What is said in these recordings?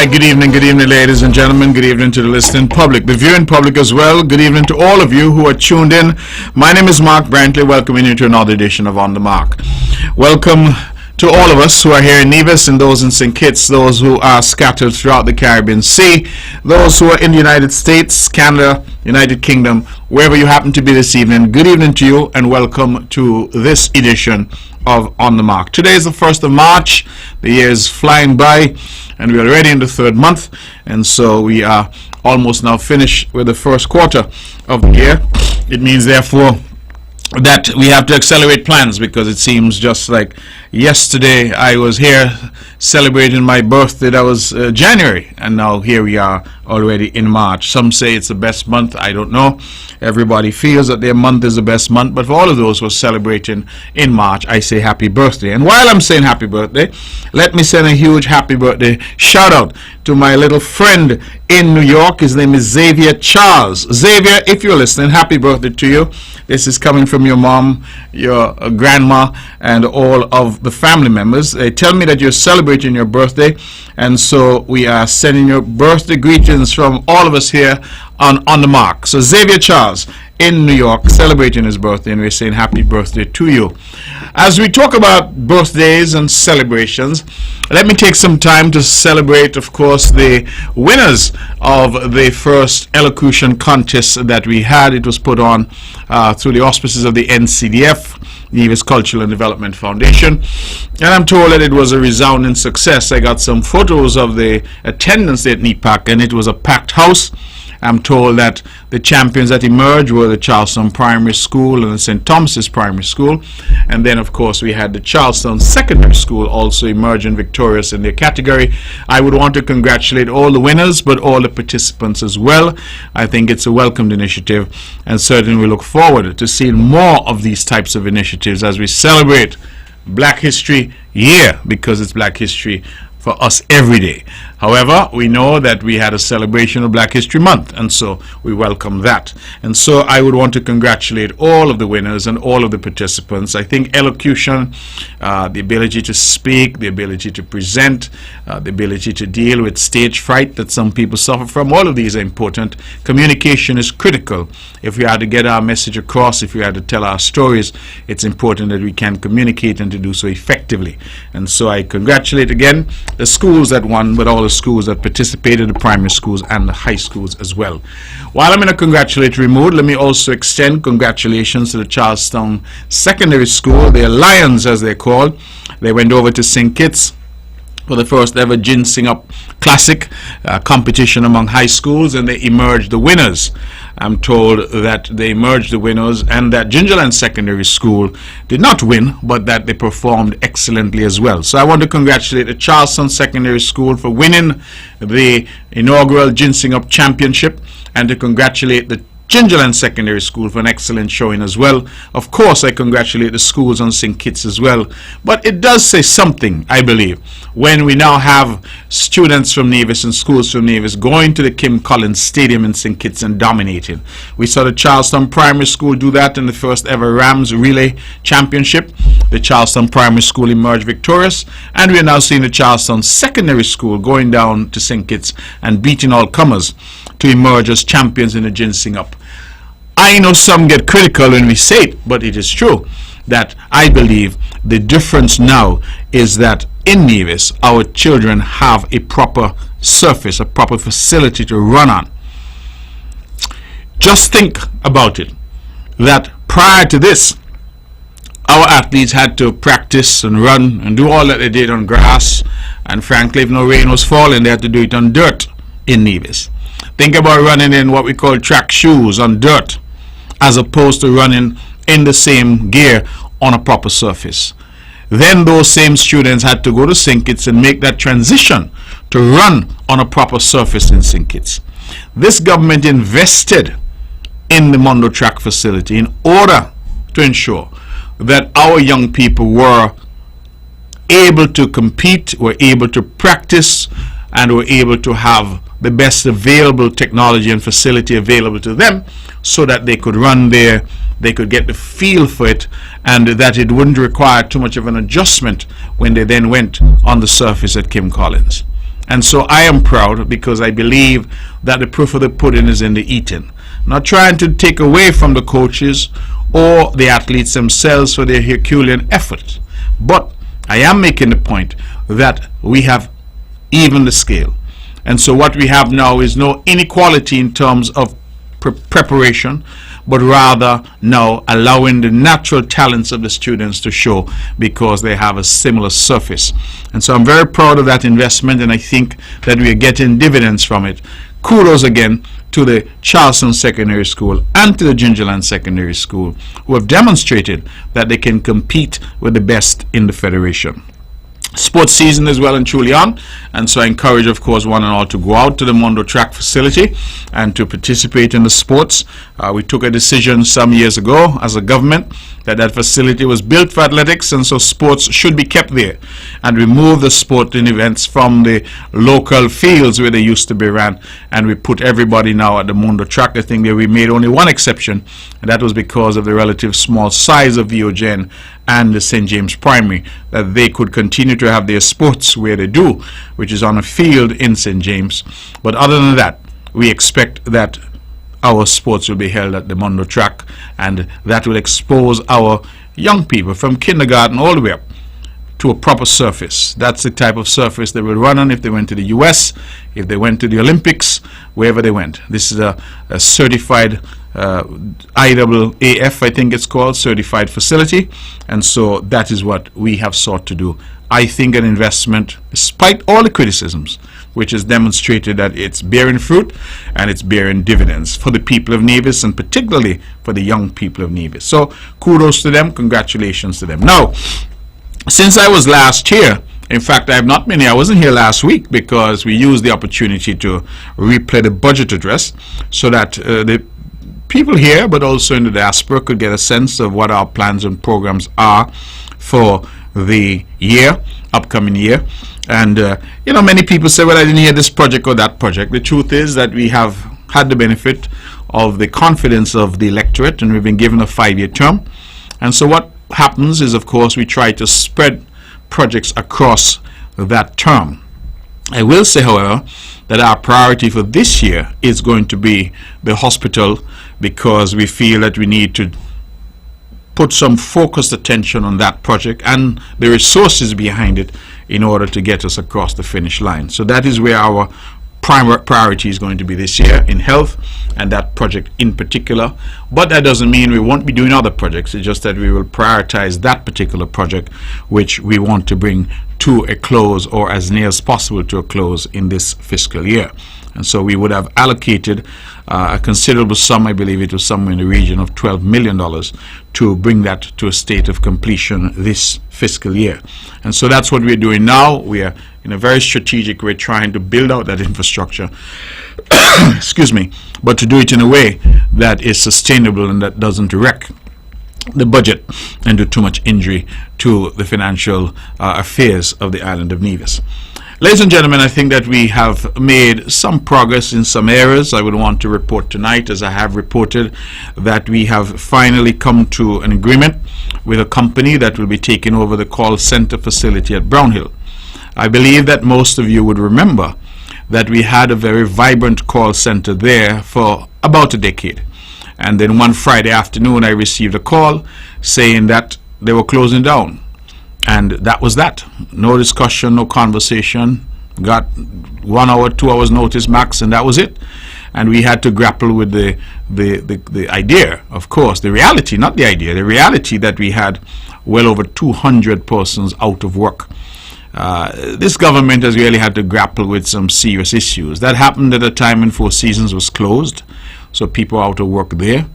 Hi, good evening, ladies and gentlemen. Good evening to the listening public, the viewing public as well. Good evening to all of you who are tuned in. My name is Mark Brantley, welcoming you to another edition of On the Mark. Welcome to all of us who are here in Nevis and those in St. Kitts, those who are scattered throughout the Caribbean Sea, those who are in the United States, Canada, United Kingdom, wherever you happen to be this evening. Good evening to you and welcome to this edition of On the Mark. Today is the 1st of March. The year is flying by and we are already in the third month, and so we are almost now finished with the first quarter of the year. It means therefore that we have to accelerate plans, because it seems just like yesterday I was here celebrating my birthday. That was January, and now here we are already in March. Some say it's the best month. I don't know. Everybody feels that their month is the best month, but for all of those who are celebrating in March, I say happy birthday. And while I'm saying happy birthday, let me send a huge happy birthday shout out to my little friend in New York. His name is Xavier Charles. Xavier, if you're listening, happy birthday to you. This is coming from your mom, your grandma, and all of the family members. They tell me that you're celebrating your birthday, and so we are sending your birthday greetings from all of us here on the Mark. So Xavier Charles in New York celebrating his birthday, and we're saying happy birthday to you. As we talk about birthdays and celebrations, let me take some time to celebrate, of course, the winners of the first elocution contest that we had. It was put on through the auspices of the NCDF, Nevis Cultural and Development Foundation, and I'm told that it was a resounding success. I got some photos of the attendance at NEPAC, and it was a packed house. I'm told that the champions that emerged were the Charlestown Primary School and the St. Thomas's Primary School, and then of course we had the Charlestown Secondary School also emerging victorious in their category. I would want to congratulate all the winners, but all the participants as well. I think it's a welcomed initiative, and certainly we look forward to seeing more of these types of initiatives as we celebrate Black History Year, because it's Black History for us every day. However, we know that we had a celebration of Black History Month, and so we welcome that. And so I would want to congratulate all of the winners and all of the participants. I think elocution, the ability to speak, the ability to present, the ability to deal with stage fright that some people suffer from, all of these are important. Communication is critical. If we are to get our message across, if we are to tell our stories, it's important that we can communicate and to do so effectively. And so I congratulate again the schools that won, but all the schools that participated, the primary schools and the high schools as well. While I'm in a congratulatory mood, let me also extend congratulations to the Charlestown Secondary School, the Lions as they're called. They went over to St. Kitts for the first ever Gin Sing Up Classic competition among high schools, and they emerged the winners. I'm told that they emerged the winners, and that Gingerland Secondary School did not win, but that they performed excellently as well. So I want to congratulate the Charlestown Secondary School for winning the inaugural Gin Sing Up Championship, and to congratulate the Gingerland Secondary School for an excellent showing as well. Of course, I congratulate the schools on St. Kitts as well. But it does say something, I believe, when we now have students from Nevis and schools from Nevis going to the Kim Collins Stadium in St. Kitts and dominating. We saw the Charlestown Primary School do that in the first ever Rams Relay Championship. The Charlestown Primary School emerged victorious, and we are now seeing the Charlestown Secondary School going down to St. Kitts and beating all comers to emerge as champions in the Gin Sing Up. I know some get critical when we say it, but it is true that I believe the difference now is that in Nevis, our children have a proper surface, a proper facility to run on. Just think about it, that prior to this, our athletes had to practice and run and do all that they did on grass, and frankly, if no rain was falling, they had to do it on dirt in Nevis. Think about running in what we call track shoes on dirt, as opposed to running in the same gear on a proper surface. Then those same students had to go to St. Kitts and make that transition to run on a proper surface in St. Kitts. This government invested in the Mondo Track facility in order to ensure that our young people were able to compete, were able to practice, and were able to have the best available technology and facility available to them, so that they could run there, they could get the feel for it, and that it wouldn't require too much of an adjustment when they then went on the surface at Kim Collins. And so I am proud because I believe that the proof of the pudding is in the eating. Not trying to take away from the coaches or the athletes themselves for their Herculean effort, but I am making the point that we have evened the scale. And so what we have now is no inequality in terms of preparation, but rather now allowing the natural talents of the students to show because they have a similar surface. And so I'm very proud of that investment, and I think that we are getting dividends from it. Kudos again to the Charleston Secondary School and to the Gingerland Secondary School, who have demonstrated that they can compete with the best in the Federation. Sports season is well and truly on, and so I encourage, of course, one and all to go out to the Mondo Track facility and to participate in the sports. We took a decision some years ago as a government that facility was built for athletics, and so sports should be kept there, and we moved the sporting events from the local fields where they used to be ran, and we put everybody now at the Mondo Track. I think that we made only one exception, and that was because of the relative small size of VOGen and the St. James Primary, that they could continue to have their sports where they do, which is on a field in St. James. But other than that, we expect that our sports will be held at the Mondo Track, and that will expose our young people from kindergarten all the way up to a proper surface. That's the type of surface they will run on if they went to the US, if they went to the Olympics, wherever they went. This is a certified IAAF, I think it's called, certified facility, and so that is what we have sought to do. I think an investment, despite all the criticisms, which has demonstrated that it's bearing fruit and it's bearing dividends for the people of Nevis, and particularly for the young people of Nevis. So kudos to them, congratulations to them. Now, since I was last here, in fact, I have not been here. I wasn't here last week because we used the opportunity to replay the budget address so that the people here, but also in the diaspora, could get a sense of what our plans and programs are for the upcoming year. And many people say, well, I didn't hear this project or that project. The truth is that we have had the benefit of the confidence of the electorate, and we've been given a 5-year term. And so what happens is, of course, we try to spread projects across that term. I will say, however, that our priority for this year is going to be the hospital, because we feel that we need to put some focused attention on that project and the resources behind it in order to get us across the finish line. So that is where our primary priority is going to be this year, in health, and that project in particular. But that doesn't mean we won't be doing other projects. It's just that we will prioritize that particular project, which we want to bring to a close, or as near as possible to a close, in this fiscal year. And so we would have allocated a considerable sum, I believe it was somewhere in the region of $12 million, to bring that to a state of completion this fiscal year. And so that's what we're doing now. We are, in a very strategic way, trying to build out that infrastructure, excuse me, but to do it in a way that is sustainable and that doesn't wreck the budget and do too much injury to the financial affairs of the island of Nevis. Ladies and gentlemen, I think that we have made some progress in some areas. I would want to report tonight, as I have reported, that we have finally come to an agreement with a company that will be taking over the call center facility at Brownhill. I believe that most of you would remember that we had a very vibrant call center there for about a decade. And then one Friday afternoon, I received a call saying that they were closing down. And that was that. No discussion, no conversation. Got 1 hour, 2 hours notice max, and that was it. And we had to grapple with the idea, of course, the reality, not the idea, the reality that we had well over 200 persons out of work. This government has really had to grapple with some serious issues. That happened at a time when Four Seasons was closed, so people out of work there.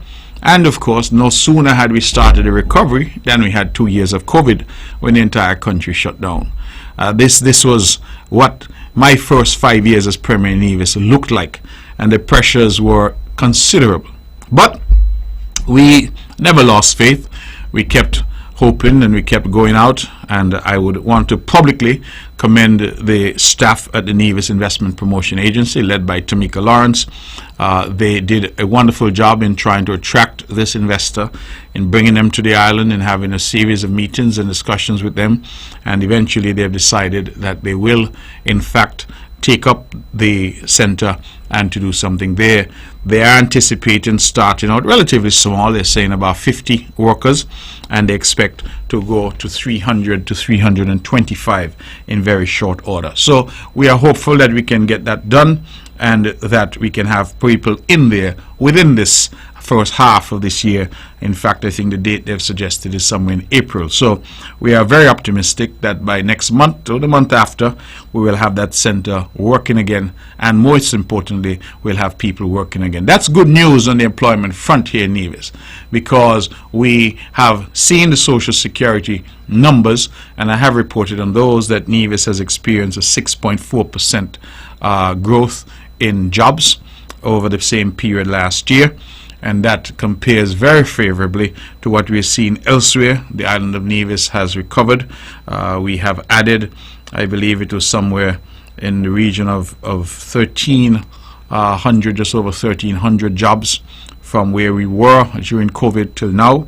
And of course, no sooner had we started a recovery than we had 2 years of COVID when the entire country shut down. This was what my first 5 years as Premier in Nevis looked like, and the pressures were considerable. But we never lost faith. We kept hoping and we kept going out, and I would want to publicly commend the staff at the Nevis Investment Promotion Agency led by Tamika Lawrence. They did a wonderful job in trying to attract this investor, in bringing them to the island and having a series of meetings and discussions with them, and eventually they've decided that they will in fact take up the center and to do something there. They are anticipating starting out relatively small. They're saying about 50 workers, and they expect to go to 300 to 325 in very short order. So we are hopeful that we can get that done and that we can have people in there within this first half of this year. In fact, I think the date they've suggested is somewhere in April. So we are very optimistic that by next month or the month after, we will have that center working again, and most importantly, we'll have people working again. That's good news on the employment front here in Nevis, because we have seen the Social Security numbers, and I have reported on those that Nevis has experienced a 6.4% growth in jobs over the same period last year, and that compares very favorably to what we've seen elsewhere. The island of Nevis has recovered. We have added, I believe it was somewhere in the region of 1,300, just over 1,300 jobs from where we were during COVID till now,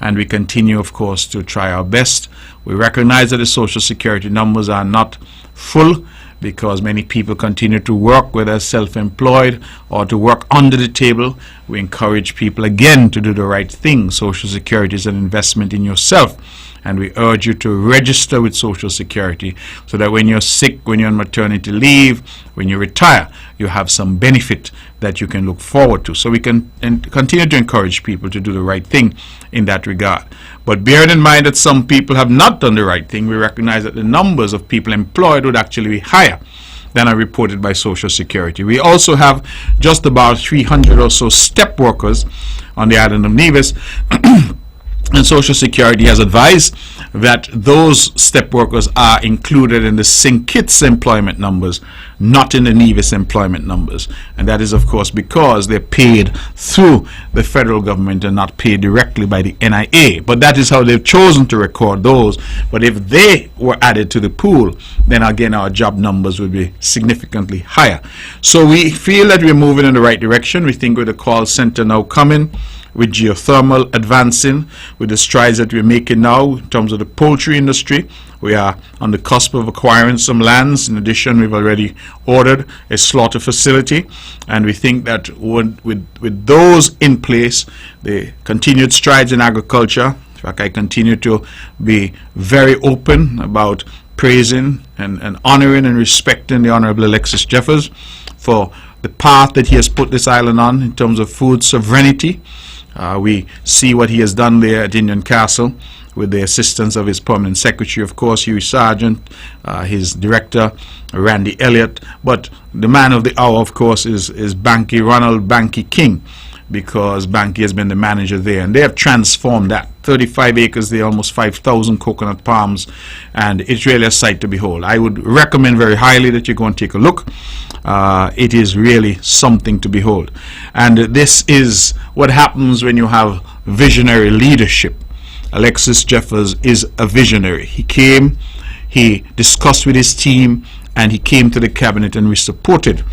and we continue, of course, to try our best. We recognize that the Social Security numbers are not full, because many people continue to work, whether self-employed or to work under the table. We encourage people again to do the right thing. Social Security is an investment in yourself, and we urge you to register with Social Security so that when you're sick, when you're on maternity leave, when you retire, you have some benefit that you can look forward to. So we can continue to encourage people to do the right thing in that regard. But bearing in mind that some people have not done the right thing, we recognize that the numbers of people employed would actually be higher than are reported by Social Security. We also have just about 300 or so step workers on the island of Nevis, and Social Security has advised that those step workers are included in the St. Kitts employment numbers, not in the Nevis employment numbers. And that is, of course, because they're paid through the federal government and not paid directly by the NIA. But that is how they've chosen to record those. But if they were added to the pool, then again our job numbers would be significantly higher. So we feel that we're moving in the right direction. We think with the call center now coming, with geothermal advancing, with the strides that we're making now in terms of the poultry industry, we are on the cusp of acquiring some lands. In addition, we've already ordered a slaughter facility, and we think that with those in place, the continued strides in agriculture. In fact, I continue to be very open about praising and honoring and respecting the Honorable Alexis Jeffers for the path that he has put this island on in terms of food sovereignty. We see what he has done there at Indian Castle with the assistance of his permanent secretary, of course, Huey Sargent, his director, Randy Elliott. But the man of the hour, of course, is Ronald Banky King, because Banky has been the manager there, and they have transformed that. 35 acres there, almost 5,000 coconut palms, and it's really a sight to behold. I would recommend very highly that you go and take a look. It is really something to behold. And this is what happens when you have visionary leadership. Alexis Jeffers is a visionary. He came, he discussed with his team, and he came to the cabinet, and we supported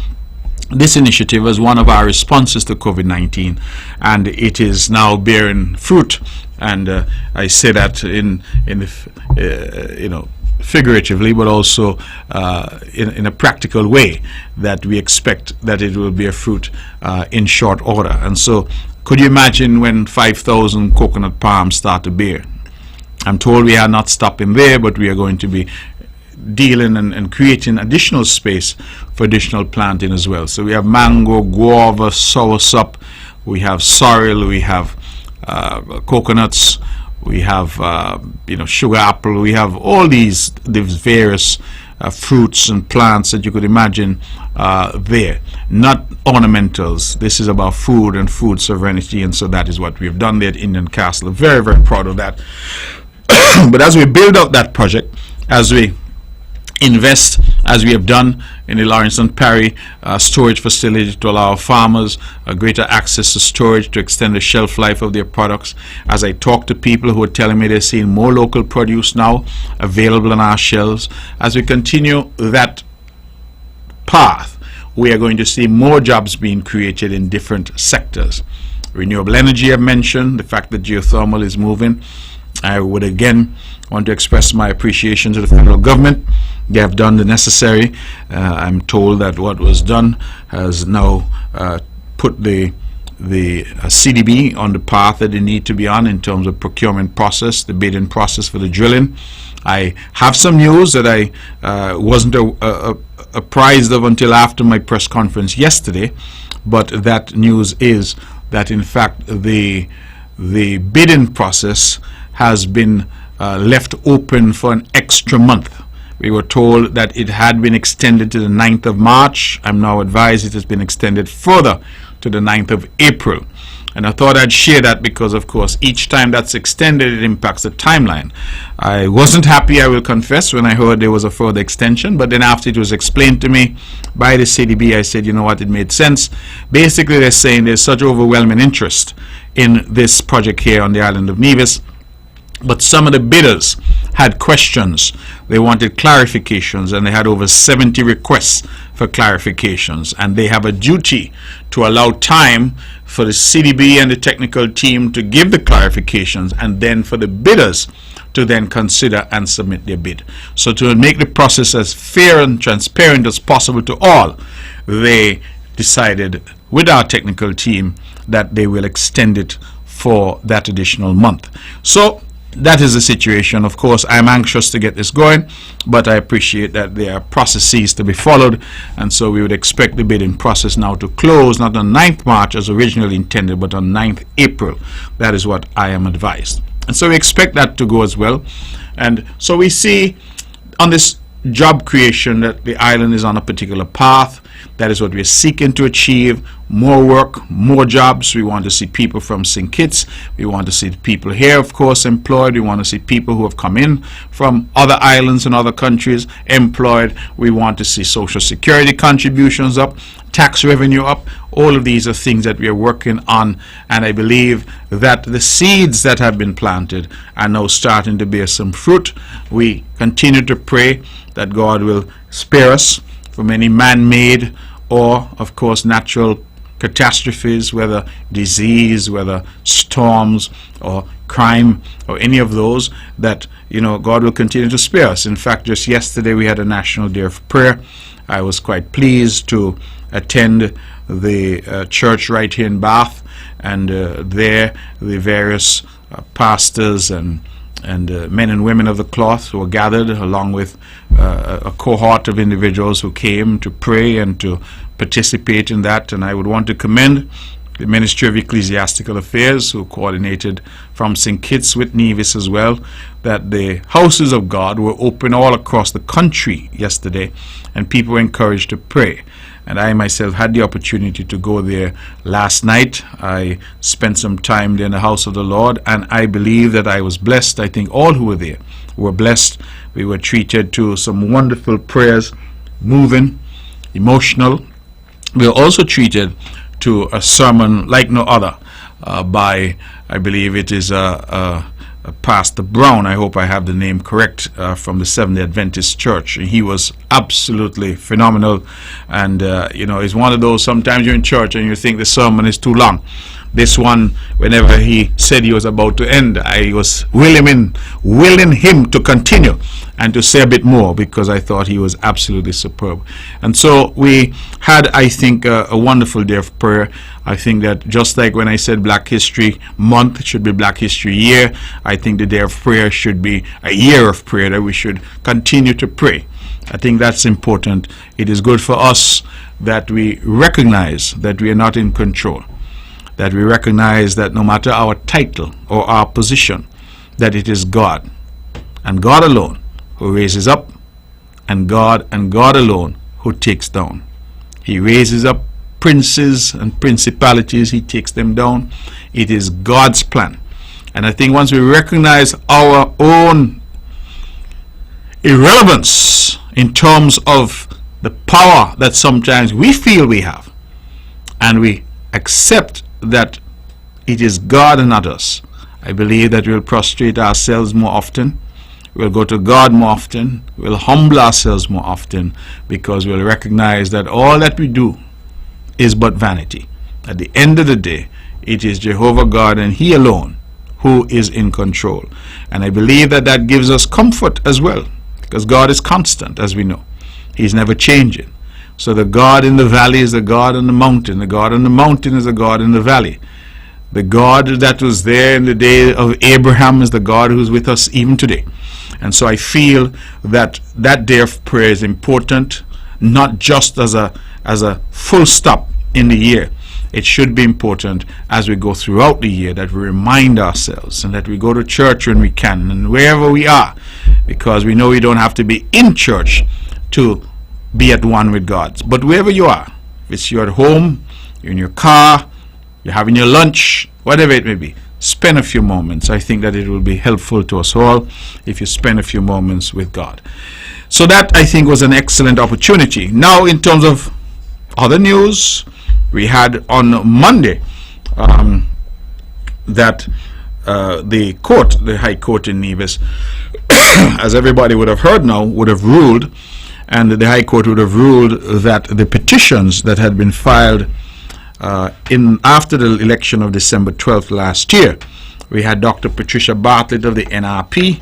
this initiative as one of our responses to COVID-19, and it is now bearing fruit. And I say that in figuratively, but also in a practical way, that we expect that it will bear fruit in short order. And so, could you imagine when 5,000 coconut palms start to bear? I'm told we are not stopping there, but we are going to be dealing and creating additional space for additional planting as well. So we have mango, guava, soursop, we have sorrel, we have coconuts, we have sugar apple, we have all these various fruits and plants that you could imagine there. Not ornamentals. This is about food and food sovereignty, and so that is what we've done there at Indian Castle. Very, very proud of that. But as we build out that project, as we invest, as we have done in the Lawrence and Parry storage facility to allow farmers greater access to storage to extend the shelf life of their products. As I talk to people who are telling me they're seeing more local produce now available on our shelves, as we continue that path, we are going to see more jobs being created in different sectors. Renewable energy, I've mentioned, the fact that geothermal is moving. I would again want to express my appreciation to the federal government. They have done the necessary. I'm told that what was done has now put the CDB on the path that they need to be on in terms of procurement process, the bidding process for the drilling. I have some news that I wasn't apprised of until after my press conference yesterday, but that news is that in fact the bidding process has been left open for an extra month. We were told that it had been extended to the 9th of March. I'm now advised it has been extended further to the 9th of April. And I thought I'd share that because, of course, each time that's extended, it impacts the timeline. I wasn't happy, I will confess, when I heard there was a further extension, but then after it was explained to me by the CDB, I said, you know what, it made sense. Basically, they're saying there's such overwhelming interest in this project here on the island of Nevis, but some of the bidders had questions. They wanted clarifications, and they had over 70 requests for clarifications, and they have a duty to allow time for the CDB and the technical team to give the clarifications, and then for the bidders to then consider and submit their bid. So to make the process as fair and transparent as possible to all, they decided with our technical team that they will extend it for that additional month. So that is the situation. Of course, I'm anxious to get this going, but I appreciate that there are processes to be followed, and so we would expect the bidding process now to close not on 9th March as originally intended, but on 9th April. That is what I am advised. And so we expect that to go as well. And so we see on this job creation that the island is on a particular path. That is what we're seeking to achieve. More work, more jobs. We want to see people from St. Kitts. We want to see people here, of course, employed. We want to see people who have come in from other islands and other countries employed. We want to see Social Security contributions up, tax revenue up. All of these are things that we are working on, and I believe that the seeds that have been planted are now starting to bear some fruit. We continue to pray that God will spare us from any man-made or, of course, natural catastrophes, whether disease, whether storms or crime or any of those, that, you know, God will continue to spare us. In fact, just yesterday we had a National Day of Prayer. I was quite pleased to attend the church right here in Bath, and there the various pastors and men and women of the cloth who were gathered, along with a cohort of individuals who came to pray and to participate in that. And I would want to commend the Ministry of Ecclesiastical Affairs, who coordinated from St. Kitts with Nevis as well, that the houses of God were open all across the country yesterday, and people were encouraged to pray. And I myself had the opportunity to go there last night. I spent some time there in the house of the Lord, and I believe that I was blessed. I think all who were there were blessed. We were treated to some wonderful prayers, moving, emotional. We were also treated to a sermon like no other by, I believe it is Pastor Brown, I hope I have the name correct, from the Seventh-day Adventist Church. He was absolutely phenomenal, and you know, it's one of those, sometimes you're in church and you think the sermon is too long. This one, whenever he said he was about to end, I was willing him to continue and to say a bit more, because I thought he was absolutely superb. And so we had, I think, a wonderful day of prayer. I think that just like when I said Black History Month should be Black History Year, I think the day of prayer should be a year of prayer, that we should continue to pray. I think that's important. It is good for us that we recognize that we are not in control, that we recognize that no matter our title or our position, that it is God and God alone who raises up, and God alone who takes down. He raises up princes and principalities, he takes them down. It is God's plan. And I think once we recognize our own irrelevance in terms of the power that sometimes we feel we have, and we accept that it is God and not us, I believe that we'll prostrate ourselves more often. We'll go to God more often. We'll humble ourselves more often, because we'll recognize that all that we do is but vanity. At the end of the day, it is Jehovah God and He alone who is in control. And I believe that that gives us comfort as well, because God is constant, as we know. He's never changing. So the God in the valley is the God on the mountain. The God on the mountain is the God in the valley. The God that was there in the day of Abraham is the God who's with us even today. And so I feel that that day of prayer is important, not just as a full stop in the year. It should be important as we go throughout the year, that we remind ourselves and that we go to church when we can and wherever we are, because we know we don't have to be in church to be at one with God. But wherever you are, if it's you're at home, you're in your car, you're having your lunch, whatever it may be, spend a few moments. I think that it will be helpful to us all if you spend a few moments with God. So that, I think, was an excellent opportunity. Now, in terms of other news, we had on Monday that the High Court in Nevis, as everybody would have heard now, would have ruled, and the High Court would have ruled that the petitions that had been filed after the election of December 12th last year, we had Dr. Patricia Bartlett of the NRP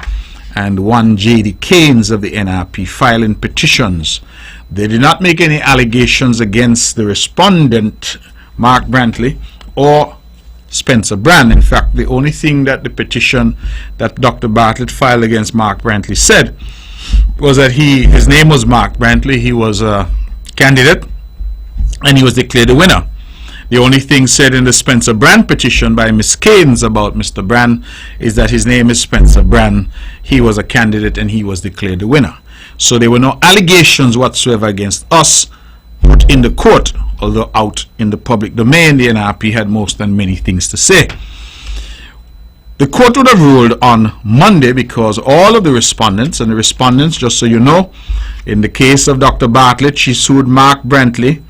and one J.D. Keynes of the NRP filing petitions. They did not make any allegations against the respondent, Mark Brantley, or Spencer Brand. In fact, the only thing that the petition that Dr. Bartlett filed against Mark Brantley said was that his name was Mark Brantley, he was a candidate, and he was declared the winner. The only thing said in the Spencer Brand petition by Ms. Keynes about Mr. Brand is that his name is Spencer Brand, he was a candidate, and he was declared the winner. So there were no allegations whatsoever against us put in the court, although out in the public domain the NRP had most and many things to say. The court would have ruled on Monday because all of the respondents, and the respondents, just so you know, in the case of Dr. Bartlett, she sued Mark Brantley,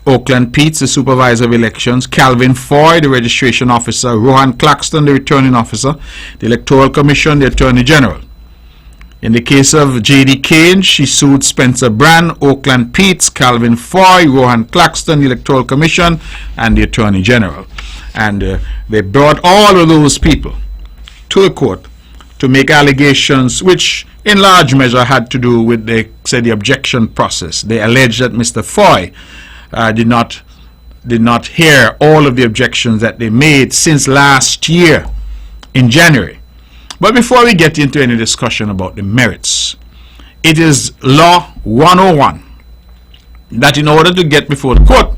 Oakland Peets, the supervisor of elections, Calvin Foy, the registration officer, Rohan Claxton, the returning officer, the Electoral Commission, the Attorney General. In the case of J.D. Keynes, she sued Spencer Brand, Oakland Peets, Calvin Foy, Rohan Claxton, the Electoral Commission, and the Attorney General. And they brought all of those people to the court to make allegations which in large measure had to do with, they said, the objection process. They alleged that Mr. Foy did not hear all of the objections that they made since last year in January. But before we get into any discussion about the merits, it is Law 101 that in order to get before the court,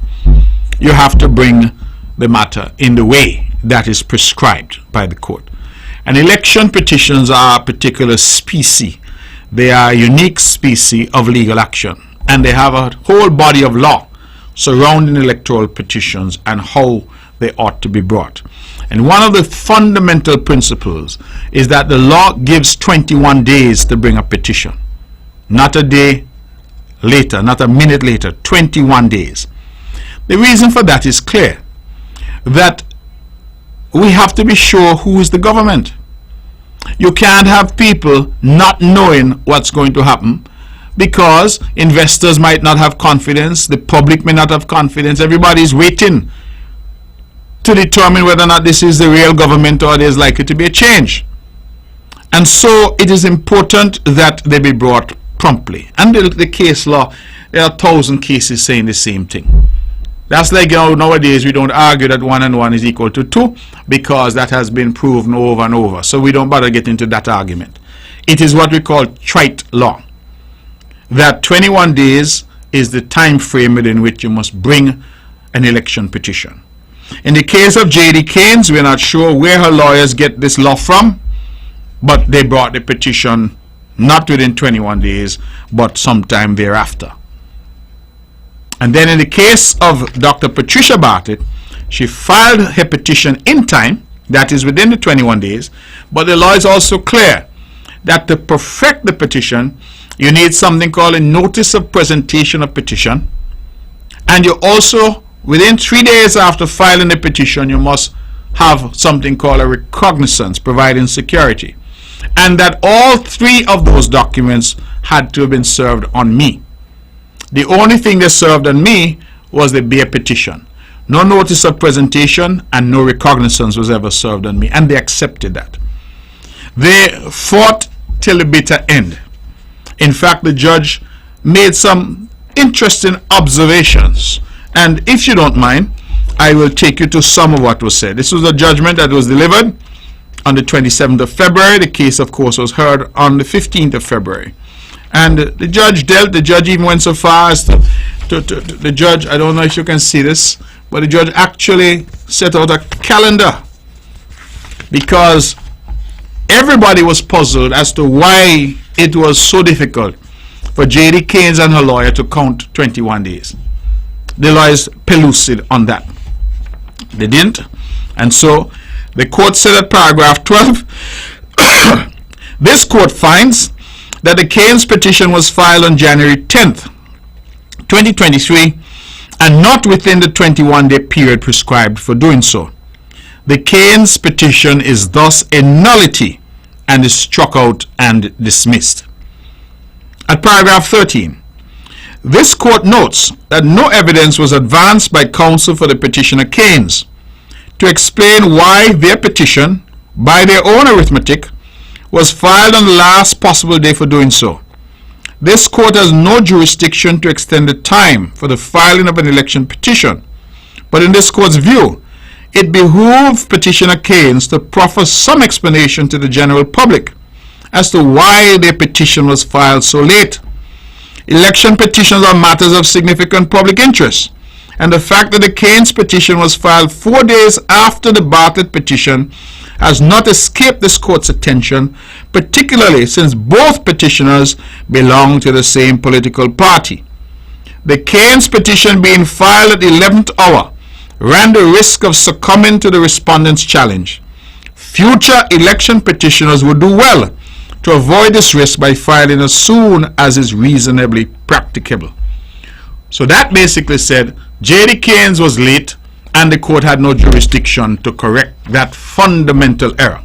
you have to bring the matter in the way that is prescribed by the court. And election petitions are a particular species. They are a unique species of legal action, and they have a whole body of law surrounding electoral petitions and how they ought to be brought. And one of the fundamental principles is that the law gives 21 days to bring a petition. Not a day later, not a minute later, 21 days. The reason for that is clear, that we have to be sure who is the government. You can't have people not knowing what's going to happen, because investors might not have confidence, the public may not have confidence, everybody's waiting to determine whether or not this is the real government or there's likely to be a change. And so it is important that they be brought promptly. And the case law, there are 1,000 cases saying the same thing. That's like, you know, nowadays we don't argue that 1 and 1 is equal to 2, because that has been proven over and over. So we don't bother getting into that argument. It is what we call trite law, that 21 days is the time frame within which you must bring an election petition. In the case of J.D. Keynes, we're not sure where her lawyers get this law from, but they brought the petition not within 21 days, but sometime thereafter. And then in the case of Dr. Patricia Bartlett, she filed her petition in time, that is within the 21 days, but the law is also clear that to perfect the petition, you need something called a notice of presentation of petition, and you also, within 3 days after filing the petition, you must have something called a recognizance providing security, and that all 3 of those documents had to have been served on me. The only thing they served on me was the bare petition. No notice of presentation and no recognizance was ever served on me, and they accepted that. They fought till the bitter end. In fact, the judge made some interesting observations, and if you don't mind, I will take you to some of what was said. This was a judgment that was delivered on the 27th of February. The case, of course, was heard on the 15th of February. And the judge even went so far as the judge, I don't know if you can see this, but the judge actually set out a calendar, because everybody was puzzled as to why it was so difficult for J.D. Keynes and her lawyer to count 21 days. The lawyers pellucid on that. They didn't. And so the court said at paragraph 12, this court finds that the Keynes petition was filed on January 10th, 2023, and not within the 21-day period prescribed for doing so. The Keynes petition is thus a nullity and is struck out and dismissed. At paragraph 13, this court notes that no evidence was advanced by counsel for the petitioner Keynes to explain why their petition, by their own arithmetic, was filed on the last possible day for doing so. This court has no jurisdiction to extend the time for the filing of an election petition, but in this court's view, it behooved petitioner Keynes to proffer some explanation to the general public as to why their petition was filed so late. Election petitions are matters of significant public interest, and the fact that the Keynes petition was filed 4 days after the Bartlett petition has not escaped this court's attention, particularly since both petitioners belong to the same political party. The Keynes petition being filed at the 11th hour ran the risk of succumbing to the respondent's challenge. Future election petitioners would do well to avoid this risk by filing as soon as is reasonably practicable. So that basically said J.D. Keynes was late and the court had no jurisdiction to correct that fundamental error.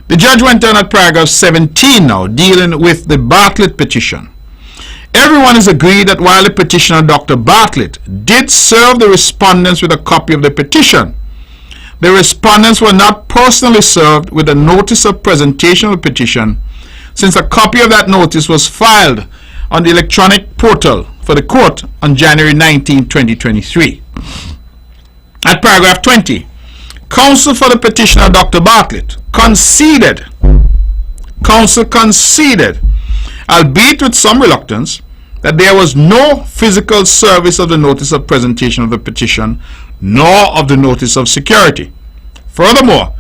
The judge went on at paragraph 17 now, dealing with the Bartlett petition. Everyone is agreed that while the petitioner Dr. Bartlett did serve the respondents with a copy of the petition, the respondents were not personally served with a notice of presentation of the petition, since a copy of that notice was filed on the electronic portal for the court on January 19, 2023. At paragraph 20, counsel for the petitioner Dr. Bartlett conceded, albeit with some reluctance, that there was no physical service of the notice of presentation of the petition, nor of the notice of security. Furthermore,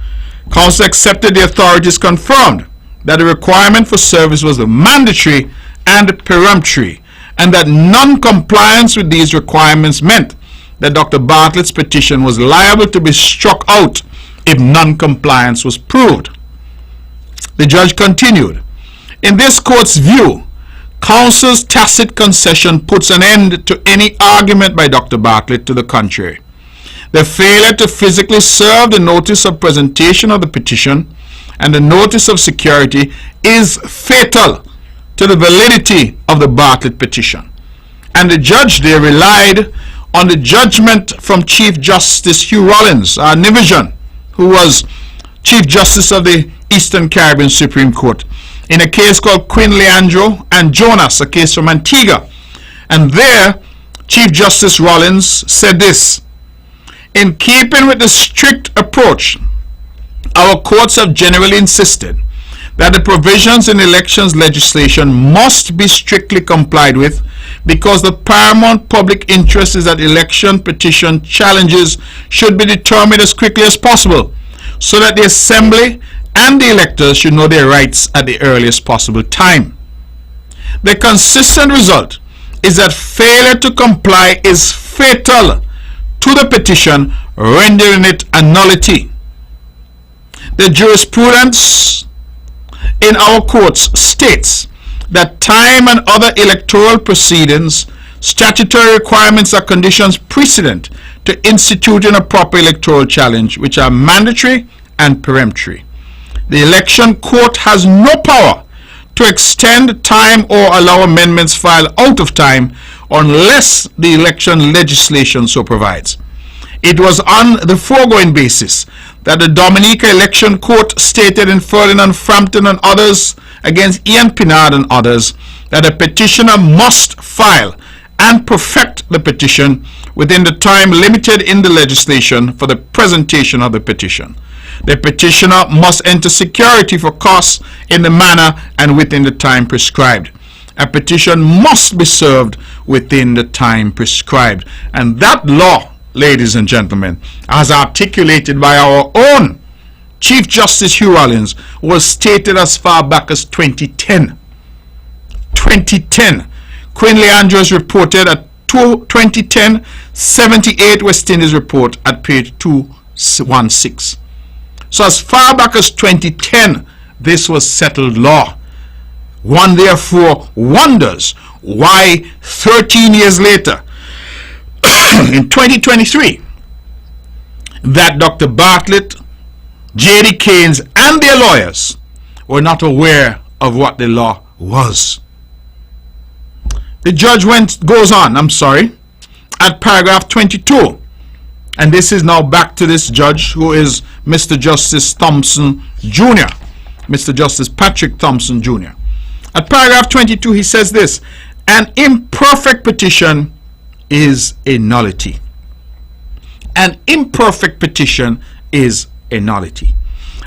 counsel accepted the authorities confirmed that the requirement for service was mandatory and peremptory, and that non-compliance with these requirements meant that Dr. Bartlett's petition was liable to be struck out if non-compliance was proved. The judge continued, in this court's view, counsel's tacit concession puts an end to any argument by Dr. Bartlett to the contrary. The failure to physically serve the notice of presentation of the petition and the notice of security is fatal to the validity of the Bartlett petition. And the judge there relied on the judgment from Chief Justice Hugh Rollins, our Nivision, who was Chief Justice of the Eastern Caribbean Supreme Court, in a case called Quinn Leandro and Jonas, a case from Antigua. And there, Chief Justice Rollins said this, in keeping with the strict approach, our courts have generally insisted that the provisions in elections legislation must be strictly complied with because the paramount public interest is that election petition challenges should be determined as quickly as possible so that the assembly and the electors should know their rights at the earliest possible time. The consistent result is that failure to comply is fatal to the petition, rendering it a nullity. The jurisprudence in our courts states that time and other electoral proceedings, statutory requirements are conditions precedent to instituting a proper electoral challenge, which are mandatory and peremptory. The election court has no power to extend time or allow amendments filed out of time unless the election legislation so provides. It was on the foregoing basis that the Dominica Election Court stated in Ferdinand Frampton and others against Ian Pinard and others that a petitioner must file and perfect the petition within the time limited in the legislation for the presentation of the petition. The petitioner must enter security for costs in the manner and within the time prescribed. A petition must be served within the time prescribed. And that law, ladies and gentlemen, as articulated by our own Chief Justice Hugh Rollins, was stated as far back as 2010. 2010. Queen Leandros reported at 2010, 78 West Indies report at page 216. So as far back as 2010, this was settled law. One therefore wonders why 13 years later, in 2023, that Dr. Bartlett, J.D. Keynes, and their lawyers were not aware of what the law was. The judge goes on, at paragraph 22. And this is now back to this judge who is Mr. Justice Thompson Jr., Mr. Justice Patrick Thompson Jr. At paragraph 22, he says this: an imperfect petition is a nullity. An imperfect petition is a nullity.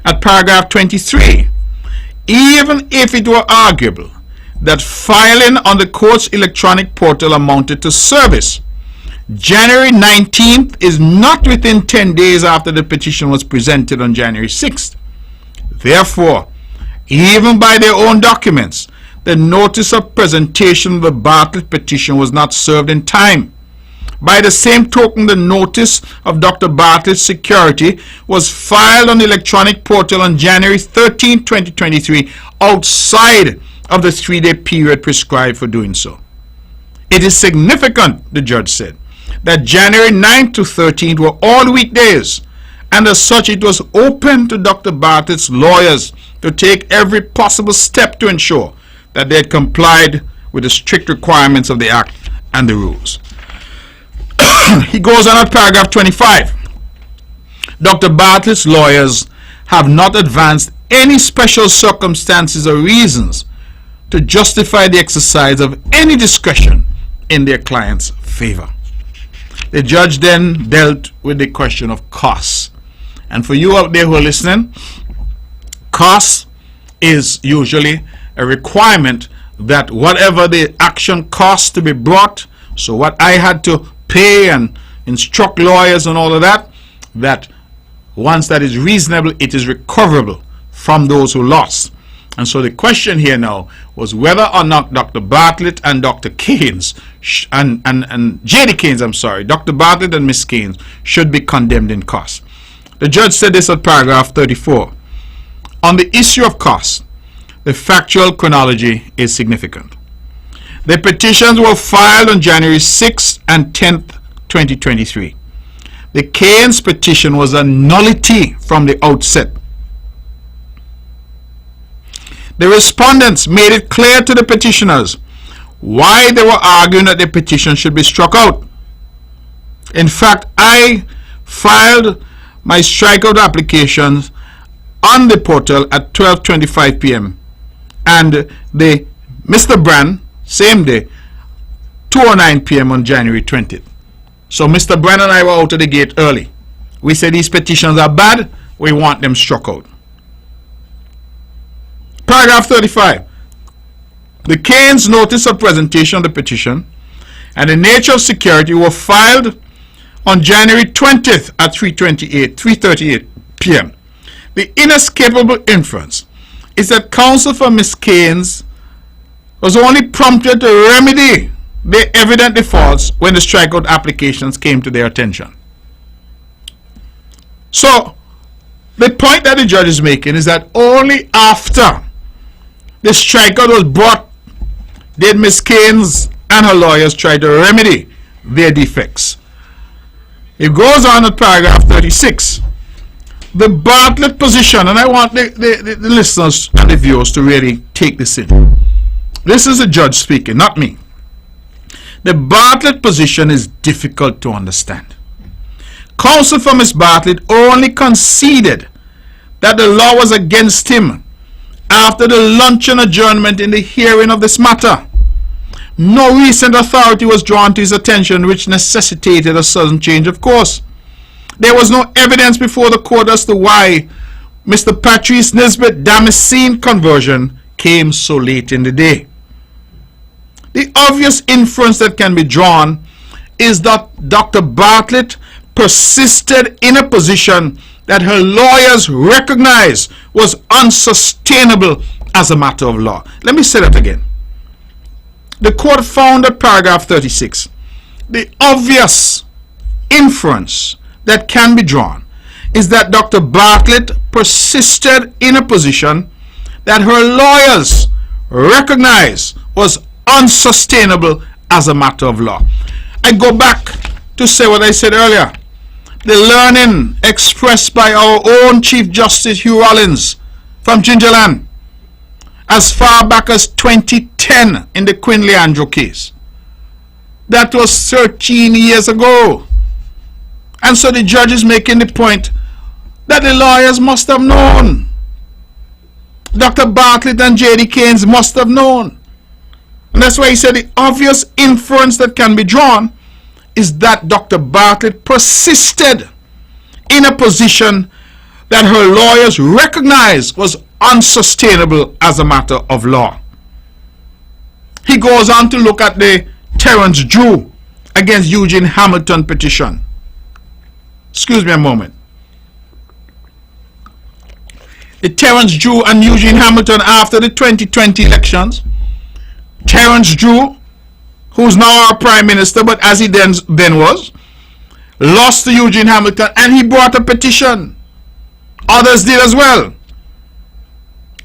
At paragraph 23, even if it were arguable that filing on the court's electronic portal amounted to service, January 19th is not within 10 days after the petition was presented on January 6th. Therefore, even by their own documents, the notice of presentation of the Bartlett petition was not served in time. By the same token, the notice of Dr. Bartlett's security was filed on the electronic portal on January 13, 2023, outside of the 3-day period prescribed for doing so. It is significant, the judge said, that January 9th to 13th were all weekdays, and as such it was open to Dr. Bartlett's lawyers to take every possible step to ensure that they had complied with the strict requirements of the Act and the rules. He goes on at paragraph 25. Dr. Bartlett's lawyers have not advanced any special circumstances or reasons to justify the exercise of any discretion in their client's favor. The judge then dealt with the question of costs. And for you out there who are listening, costs is usually a requirement that whatever the action costs to be brought, so what I had to pay and instruct lawyers and all of that, that once that is reasonable, it is recoverable from those who lost. And so the question here now was whether or not Dr. Bartlett and Dr. Keynes and J.D. Keynes, Dr. Bartlett and Miss Keynes should be condemned in costs. The judge said this at paragraph 34. On the issue of costs, the factual chronology is significant. The petitions were filed on January 6th and 10th, 2023. The Keynes petition was a nullity from the outset. The respondents made it clear to the petitioners why they were arguing that the petition should be struck out. In fact, I filed my strikeout applications on the portal at 12:25 p.m. and Mr. Brand, same day, 2:09 p.m. on January 20th. So Mr. Brand and I were out of the gate early. We said these petitions are bad, we want them struck out. Paragraph 35. The Keynes notice of presentation of the petition and the nature of security were filed on January 20th at 3:38 p.m. The inescapable inference is that counsel for Ms. Keynes was only prompted to remedy the evident defaults when the strikeout applications came to their attention. So, the point that the judge is making is that only after the strikeout was brought did Ms. Keynes and her lawyers try to remedy their defects. It goes on at paragraph 36. The Bartlett position, and I want the listeners and the viewers to really take this in. This is the judge speaking, not me. The Bartlett position is difficult to understand. Counsel for Ms. Bartlett only conceded that the law was against him after the luncheon adjournment in the hearing of this matter. No recent authority was drawn to his attention which necessitated a sudden change of course. There was no evidence before the court as to why Mr. Patrice Nisbet Damascene conversion came so late in the day. The obvious inference that can be drawn is that Dr. Bartlett persisted in a position that her lawyers recognized was unsustainable as a matter of law. Let me say that again. The court found at paragraph 36, the obvious inference that can be drawn is that Dr. Bartlett persisted in a position that her lawyers recognized was unsustainable as a matter of law. I go back to say what I said earlier. The learning expressed by our own Chief Justice Hugh Rollins from Gingerland as far back as 2010 in the Queen Leandro case. That was 13 years ago. And so the judge is making the point that the lawyers must have known. Dr. Bartlett and J.D. Keynes must have known. And that's why he said the obvious inference that can be drawn is that Dr. Bartlett persisted in a position that her lawyers recognized was unsustainable as a matter of law. He goes on to look at the Terence Drew against Eugene Hamilton petition. Excuse me a moment. The Terence Drew and Eugene Hamilton after the 2020 elections. Terence Drew, who's now our Prime Minister, but as he then was, lost to Eugene Hamilton and he brought a petition. Others did as well.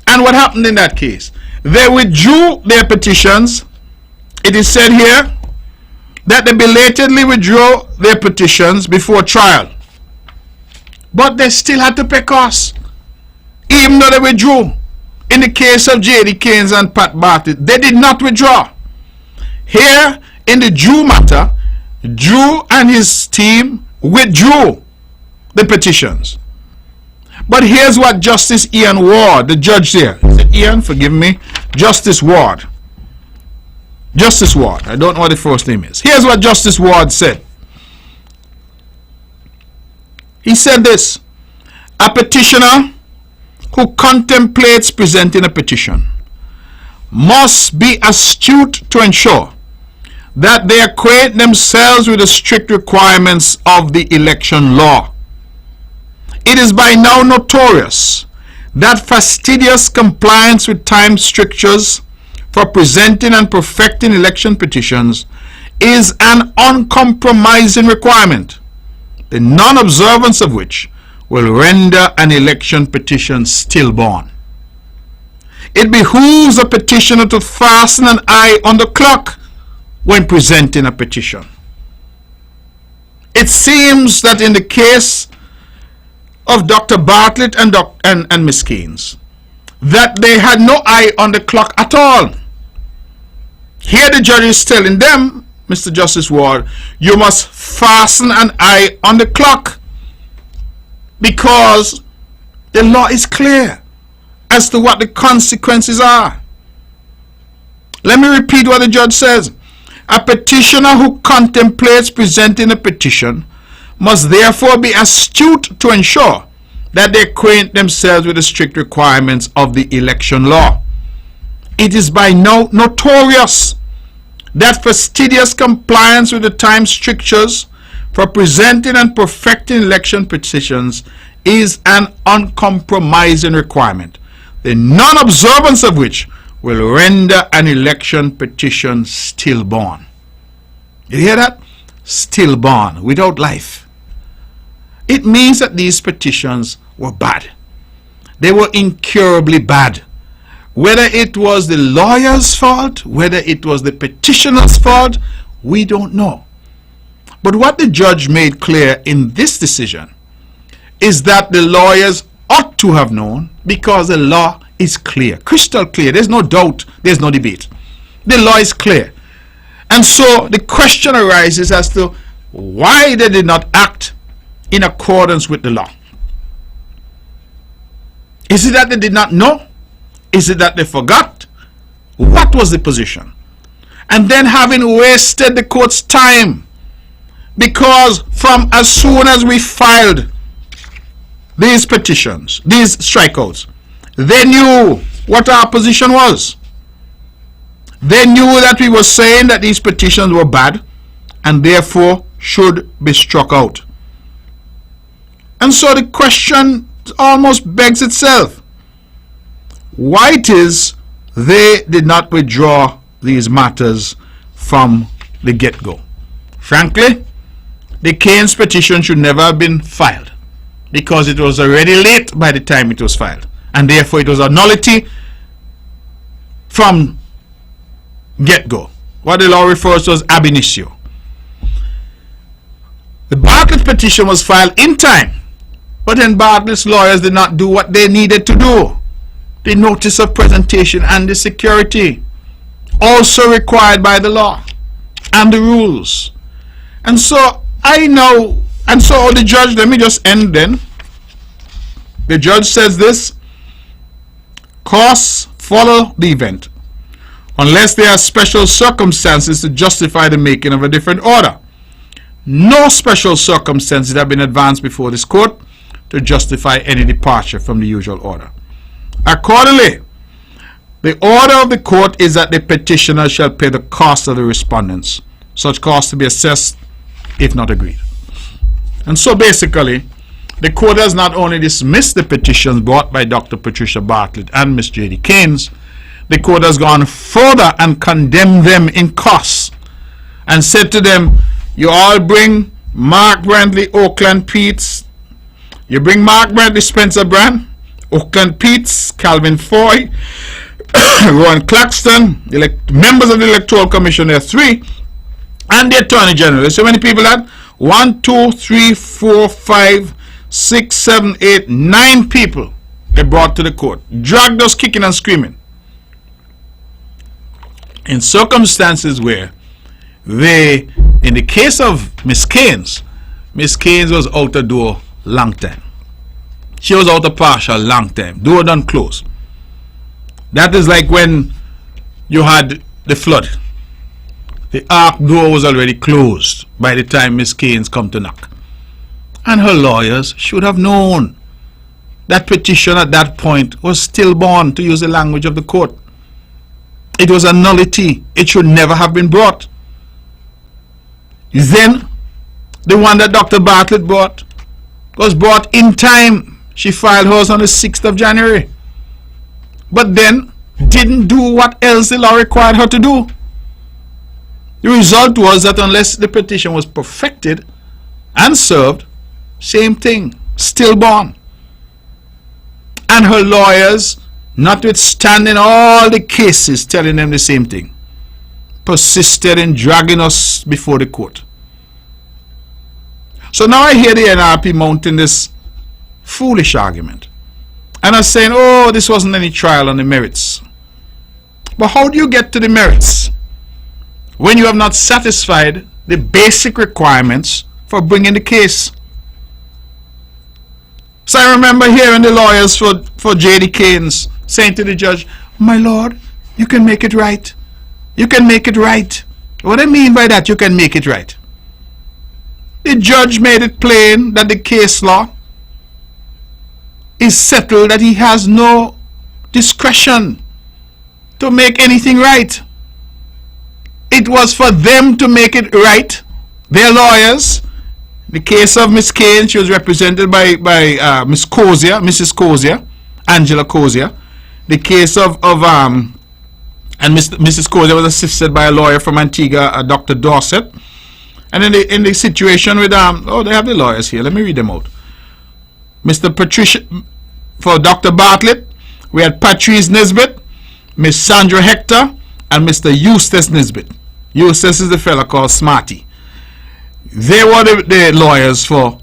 And what happened in that case? They withdrew their petitions. It is said here that they belatedly withdrew their petitions before trial. But they still had to pay costs. Even though they withdrew. In the case of J.D. Keynes and Pat Bartlett, they did not withdraw. Here, in the Drew matter, Drew and his team withdrew the petitions. But here's what Justice Ian Ward, the judge there, Ian, forgive me, Justice Ward. Justice Ward, I don't know what the first name is. Here's what Justice Ward said. He said this: a petitioner who contemplates presenting a petition must be astute to ensure that they acquaint themselves with the strict requirements of the election law. It is by now notorious that fastidious compliance with time strictures for presenting and perfecting election petitions is an uncompromising requirement, the non-observance of which will render an election petition stillborn. It behooves a petitioner to fasten an eye on the clock when presenting a petition. It seems that in the case of Dr. Bartlett and Ms. Keynes, that they had no eye on the clock at all. Here the judge is telling them, Mr. Justice Ward, you must fasten an eye on the clock because the law is clear as to what the consequences are. Let me repeat what the judge says. A petitioner who contemplates presenting a petition must therefore be astute to ensure that they acquaint themselves with the strict requirements of the election law. It is by now notorious that fastidious compliance with the time strictures for presenting and perfecting election petitions is an uncompromising requirement, the non-observance of which will render an election petition stillborn. You hear that? Stillborn, without life. It means that these petitions were bad. They were incurably bad. Whether it was the lawyer's fault, whether it was the petitioner's fault, we don't know. But what the judge made clear in this decision is that the lawyers ought to have known, because the law is clear, crystal clear. There's no doubt, there's no debate. The law is clear. And so the question arises as to why they did not act in accordance with the law? Is it that they did not know? Is it that they forgot? What was the position? And then, having wasted the court's time, because from as soon as we filed these petitions, these strikeouts, they knew what our position was. They knew that we were saying that these petitions were bad and therefore should be struck out. And so the question almost begs itself. Why it is they did not withdraw these matters from the get-go? Frankly, the Keynes petition should never have been filed because it was already late by the time it was filed, and therefore it was a nullity from get-go. What the law refers to as ab initio. The Bartlett petition was filed in time, but then Bartlett's lawyers did not do what they needed to do. The notice of presentation and the security, also required by the law and the rules. And so the judge, let me just end then. The judge says this: costs follow the event unless there are special circumstances to justify the making of a different order. No special circumstances have been advanced before this court to justify any departure from the usual order. Accordingly, the order of the court is that the petitioner shall pay the cost of the respondents, such costs to be assessed if not agreed. And so basically, the court has not only dismissed the petitions brought by Dr. Patricia Bartlett and Ms. J.D. Keynes, the court has gone further and condemned them in costs and said to them, you all bring Mark Brantley, Oakland Peets, you bring Mark Brantley, Spencer Brand, Oakland Peets, Calvin Foy, Ron Claxton, members of the Electoral Commission, there are 3, and the Attorney General. There's so many people that 1, 2, 3, 4, 5, 6, 7, 8, 9 people they brought to the court, dragged us kicking and screaming, in circumstances where they, in the case of Miss Keynes was out the door long time. She was out of partial long time. Door done closed. That is like when you had the flood. The ark door was already closed by the time Miss Keynes come to knock. And her lawyers should have known that petition at that point was stillborn, to use the language of the court. It was a nullity. It should never have been brought. Then, the one that Dr. Bartlett brought was brought in time. She filed hers on the 6th of January. But then, didn't do what else the law required her to do. The result was that unless the petition was perfected and served, same thing, stillborn. And her lawyers, notwithstanding all the cases telling them the same thing, persisted in dragging us before the court. So now I hear the NRP mounting this foolish argument and are saying, oh, this wasn't any trial on the merits. But how do you get to the merits when you have not satisfied the basic requirements for bringing the case? So I remember hearing the lawyers for J.D. Keynes saying to the judge, my lord, you can make it right. You can make it right. What I mean by that, you can make it right. The judge made it plain that the case law is settled, that he has no discretion to make anything right. It was for them to make it right. Their lawyers. The case of Miss Keynes, she was represented by Mrs. Cozier, Angela Cozier. The case of Mrs. Cozier was assisted by a lawyer from Antigua, Dr. Dorset. And in the situation with they have the lawyers here. Let me read them out. Mr. Patricia, for Dr. Bartlett, we had Patrice Nisbet, Miss Sandra Hector, and Mr. Eustace Nisbet. Eustace is the fellow called Smarty. They were the lawyers for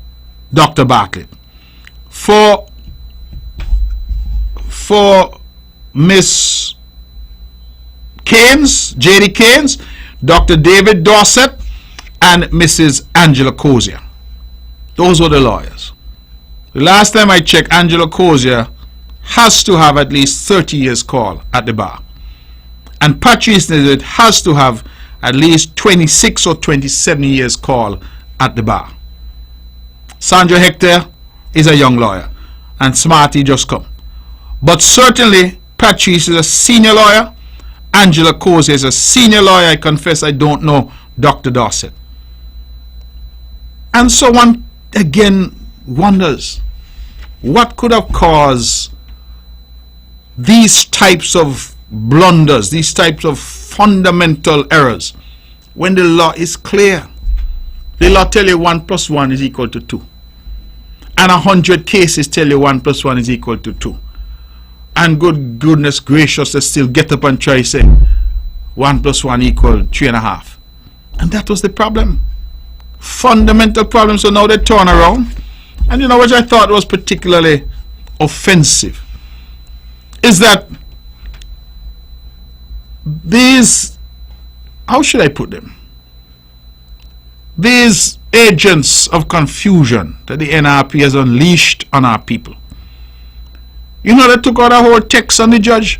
Dr. Bartlett. For Miss Keynes, J.D. Keynes, Dr. David Dorset, and Mrs. Angela Cozier. Those were the lawyers. The last time I checked, Angela Cozier has to have at least 30 years call at the bar. And Patrice Nizzard has to have at least 26 or 27 years call at the bar. Sandra Hector is a young lawyer, and Smarty just come. But certainly, Patrice is a senior lawyer. Angela Cozier is a senior lawyer. I confess I don't know Dr. Dorset. And so one again wonders, what could have caused these types of blunders, these types of fundamental errors, when the law is clear? The law tell you 1 + 1 is equal to 2. And 100 cases tell you 1 + 1 is equal to 2. And goodness gracious, they still get up and try to say 1 + 1 equal 3.5. And that was the problem. Fundamental problem. So now they turn around. And you know what I thought was particularly offensive is that these, how should I put them? These agents of confusion that the NRP has unleashed on our people. You know, they took out a whole text on the judge.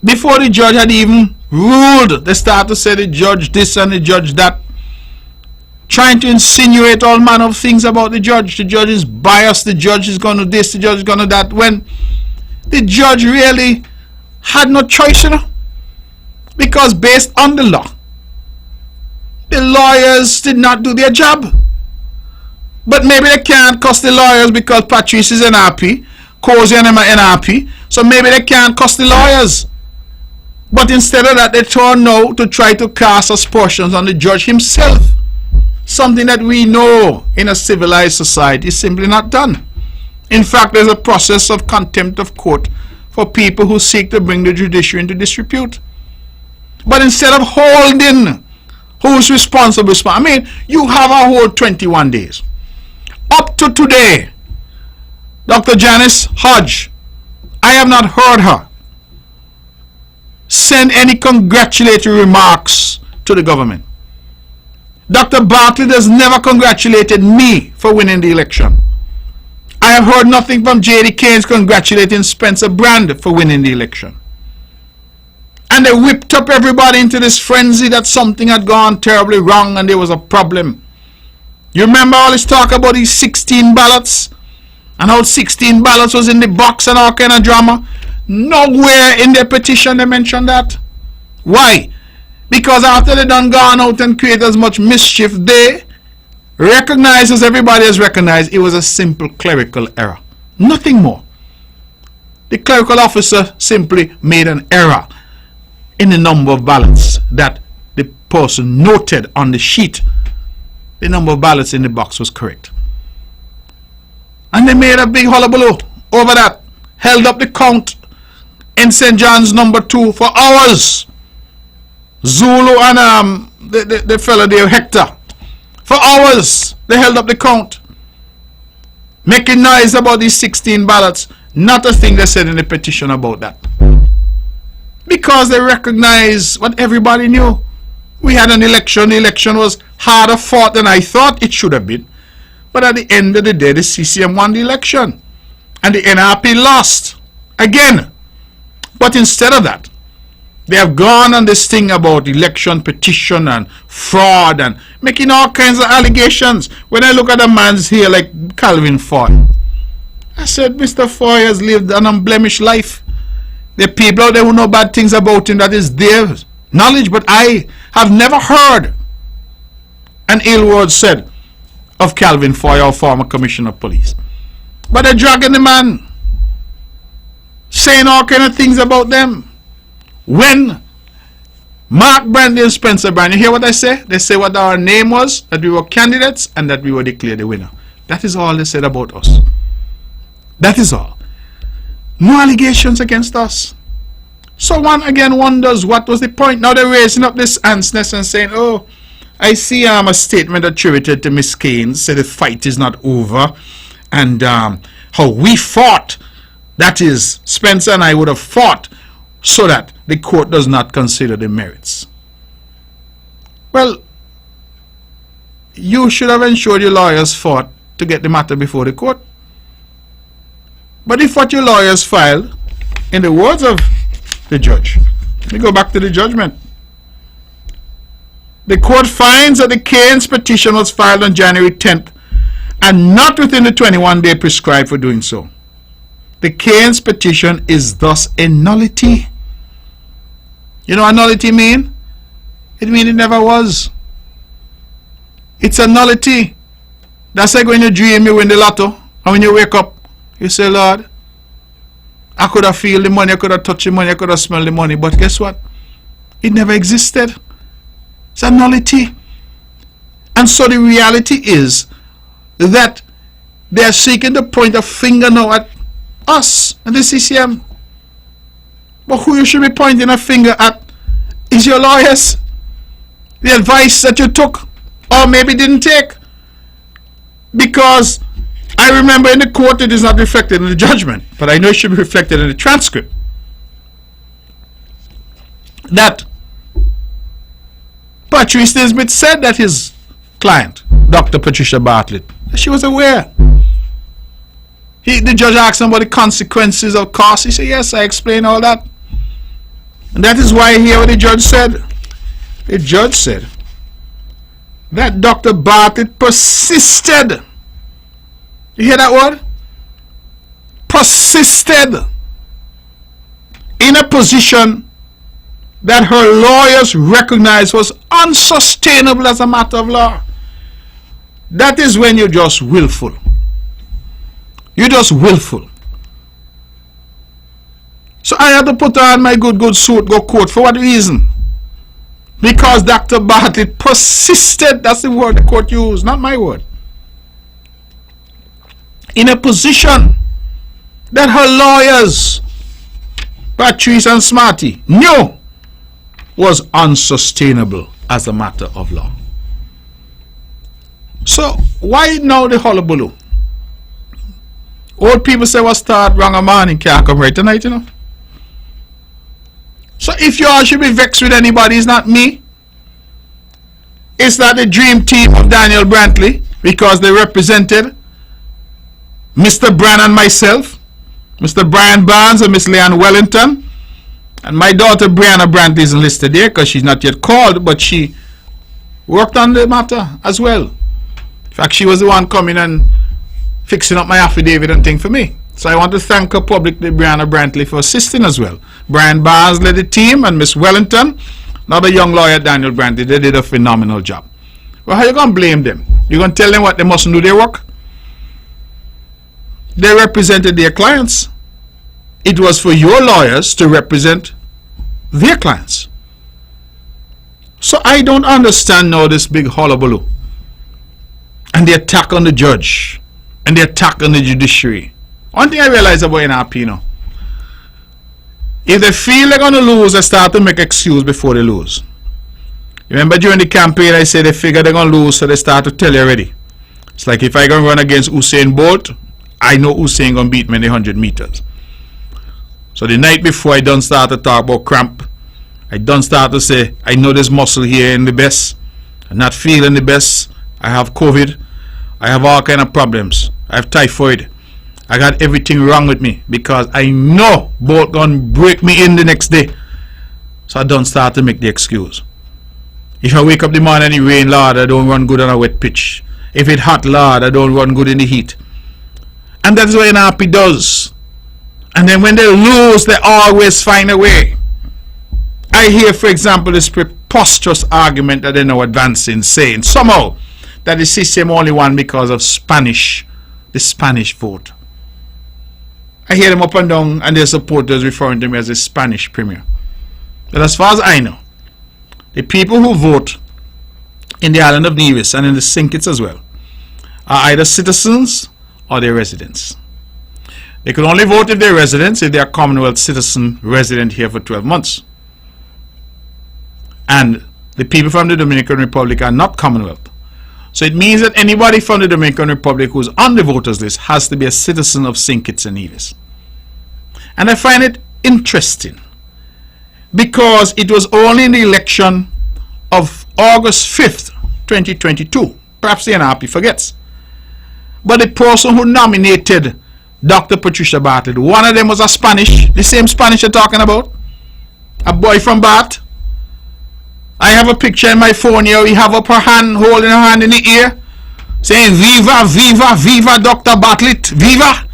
Before the judge had even ruled, they started to say the judge this and the judge that, trying to insinuate all manner of things about the judge. The judge is biased, the judge is going to this, the judge is going to that, when the judge really had no choice, you know, because based on the law, the lawyers did not do their job. But maybe they can't cuss the lawyers because Patrice is NRP, Cozier and NRP, so maybe they can't cuss the lawyers. But instead of that, they turn now to try to cast aspersions on the judge himself. Something that we know in a civilized society is simply not done. In fact, there's a process of contempt of court for people who seek to bring the judiciary into disrepute. But instead of holding who's responsible, I mean, you have a whole 21 days. Up to today, Dr. Janice Hodge, I have not heard her send any congratulatory remarks to the government. Dr. Brantley has never congratulated me for winning the election. I have heard nothing from J.D. Keynes congratulating Spencer Brand for winning the election. And they whipped up everybody into this frenzy that something had gone terribly wrong and there was a problem. You remember all this talk about these 16 ballots? And how 16 ballots was in the box and all kind of drama? Nowhere in their petition they mentioned that. Why? Because after they done gone out and created as much mischief, they recognized, as everybody has recognized, it was a simple clerical error. Nothing more. The clerical officer simply made an error in the number of ballots that the person noted on the sheet. The number of ballots in the box was correct. And they made a big hullabaloo over that. Held up the count in St. John's number 2 for hours. Zulu and the fellow there, Hector. For hours, they held up the count. Making noise about these 16 ballots. Not a thing they said in the petition about that. Because they recognize what everybody knew. We had an election. The election was harder fought than I thought it should have been. But at the end of the day, the CCM won the election. And the NRP lost. Again. But instead of that, they have gone on this thing about election petition and fraud and making all kinds of allegations. When I look at a man's here like Calvin Foy, I said, Mr. Foy has lived an unblemished life. There are people out there who know bad things about him, that is their knowledge, but I have never heard an ill word said of Calvin Foy, our former commissioner of police. But they're dragging the man, saying all kind of things about them. When Mark Brantley and Spencer Brand, you hear what I say? They say what our name was, that we were candidates, and that we were declared the winner. That is all they said about us. That is all. No allegations against us. So one again wonders, what was the point? Now they're raising up this ansness and saying, oh, I see a statement attributed to Miss Keynes, said the fight is not over, and how we fought, that is, Spencer and I would have fought so that the court does not consider the merits. Well, you should have ensured your lawyers fought to get the matter before the court. But if what your lawyers filed, in the words of the judge, let me go back to the judgment. The court finds that the Cain's petition was filed on January 10th and not within the 21-day prescribed for doing so. The Cain's petition is thus a nullity. You know what nullity mean? It means it never was. It's a nullity. That's like when you dream you win the lotto, and when you wake up, you say, Lord, I could have feel the money, I could have touched the money, I could have smelled the money, but guess what? It never existed. It's a nullity. And so the reality is that they are seeking to point a finger now at us and the CCM. But who you should be pointing a finger at is your lawyers. The advice that you took or maybe didn't take. Because I remember in the court it is not reflected in the judgment, but I know it should be reflected in the transcript, that Patrice Nisbet said that his client, Dr. Patricia Bartlett, she was aware. The judge asked him about the consequences of costs. He said, yes, I explained all that. And that is why here what the judge said. The judge said that Dr. Bartlett persisted. You hear that word? Persisted in a position that her lawyers recognized was unsustainable as a matter of law. That is when you're just willful. You're just willful. So I had to put on my good suit, go court. For what reason? Because Dr. Bartlett persisted. That's the word the court used, not my word. In a position that her lawyers, Patrice and Smarty, knew was unsustainable as a matter of law. So why now the hullabaloo? Old people say, what start wrong a morning can't come right tonight, you know. So if you all should be vexed with anybody, it's not me. It's not the dream team of Daniel Brantley, because they represented Mr. Brand and myself, Mr. Brian Barnes and Miss Leanne Wellington, and my daughter Brianna Brantley isn't listed here because she's not yet called, but she worked on the matter as well. In fact, she was the one coming and fixing up my affidavit and thing for me. So I want to thank her publicly, Brianna Brantley, for assisting as well. Brian Barnes led the team, and Miss Wellington, another young lawyer, Daniel Brantley, they did a phenomenal job. Well, how are you going to blame them? You're going to tell them what they mustn't do their work? They represented their clients. It was for your lawyers to represent their clients. So I don't understand now this big hullabaloo and the attack on the judge and the attack on the judiciary. One thing I realize about NRP now, if they feel they're going to lose, they start to make excuses before they lose. Remember during the campaign I said they figure they're going to lose, so they start to tell you already. It's like if I going to run against Usain Bolt, I know Usain going to beat me in the 100 meters. So the night before I done start to talk about cramp, I done start to say, I know this muscle here in the best, I'm not feeling the best, I have COVID, I have all kind of problems, I have typhoid, I got everything wrong with me because I know Bolt gonna break me in the next day. So I don't start to make the excuse. If I wake up the morning and it rain, Lord, I don't run good on a wet pitch. If it hot, Lord, I don't run good in the heat. And that's what NRP does. And then when they lose, they always find a way. I hear, for example, this preposterous argument that they're now advancing, saying somehow that the system only won because of the Spanish vote. I hear them up and down, and their supporters referring to me as a Spanish premier. But as far as I know, the people who vote in the island of Nevis and in the St. Kitts as well are either citizens or they're residents. They can only vote if they're residents if they are Commonwealth citizen resident here for 12 months. And the people from the Dominican Republic are not Commonwealth. So it means that anybody from the Dominican Republic who's on the voters list has to be a citizen of St. Kitts and Nevis. And I find it interesting because it was only in the election of August 5th, 2022 Perhaps the NRP forgets. But the person who nominated Dr. Patricia Bartlett, one of them was a Spanish, the same Spanish you're talking about, a boy from Bath. I have a picture in my phone here. We have up her hand, holding her hand in the air, saying, "Viva, viva, viva, Dr. Bartlett, viva."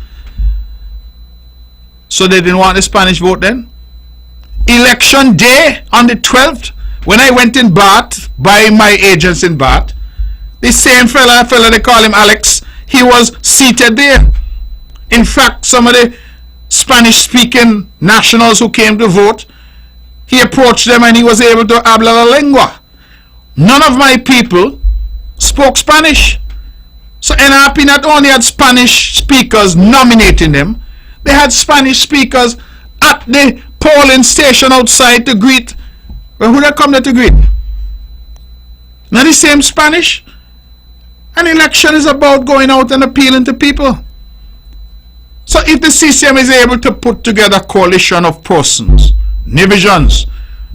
So they didn't want the Spanish vote then. Election day on the 12th, when I went in Bath, by my agents in Bath, the same fella they call him Alex, he was seated there. In fact, some of the Spanish-speaking nationals who came to vote, he approached them and he was able to habla la lengua. None of my people spoke Spanish. So NRP not only had Spanish speakers nominating them, they had Spanish speakers at the polling station outside to greet. Well, who they come there to greet? Not the same Spanish. An election is about going out and appealing to people. So if the CCM is able to put together a coalition of persons, divisions,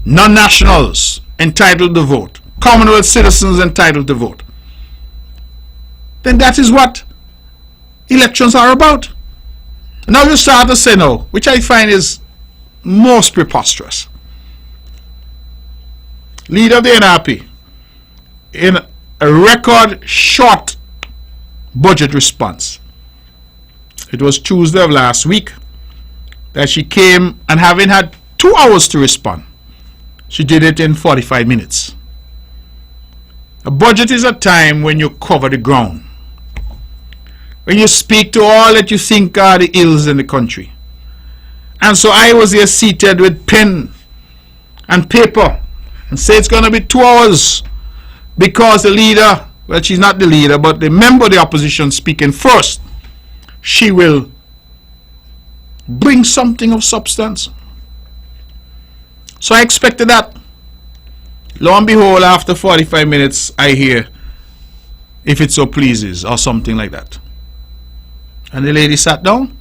non-nationals entitled to vote, Commonwealth citizens entitled to vote, then that is what elections are about. Now you start to say no, which I find is most preposterous. Leader of the NRP, in a record short budget response, it was Tuesday of last week that she came, and having had 2 hours to respond, she did it in 45 minutes. A budget is a time when you cover the ground, when you speak to all that you think are the ills in the country. And so I was here seated with pen and paper and say it's going to be 2 hours because the leader, well, she's not the leader, but the member of the opposition speaking first, she will bring something of substance. So I expected that. Lo and behold, after 45 minutes, I hear, "If it so pleases," or something like that. And the lady sat down,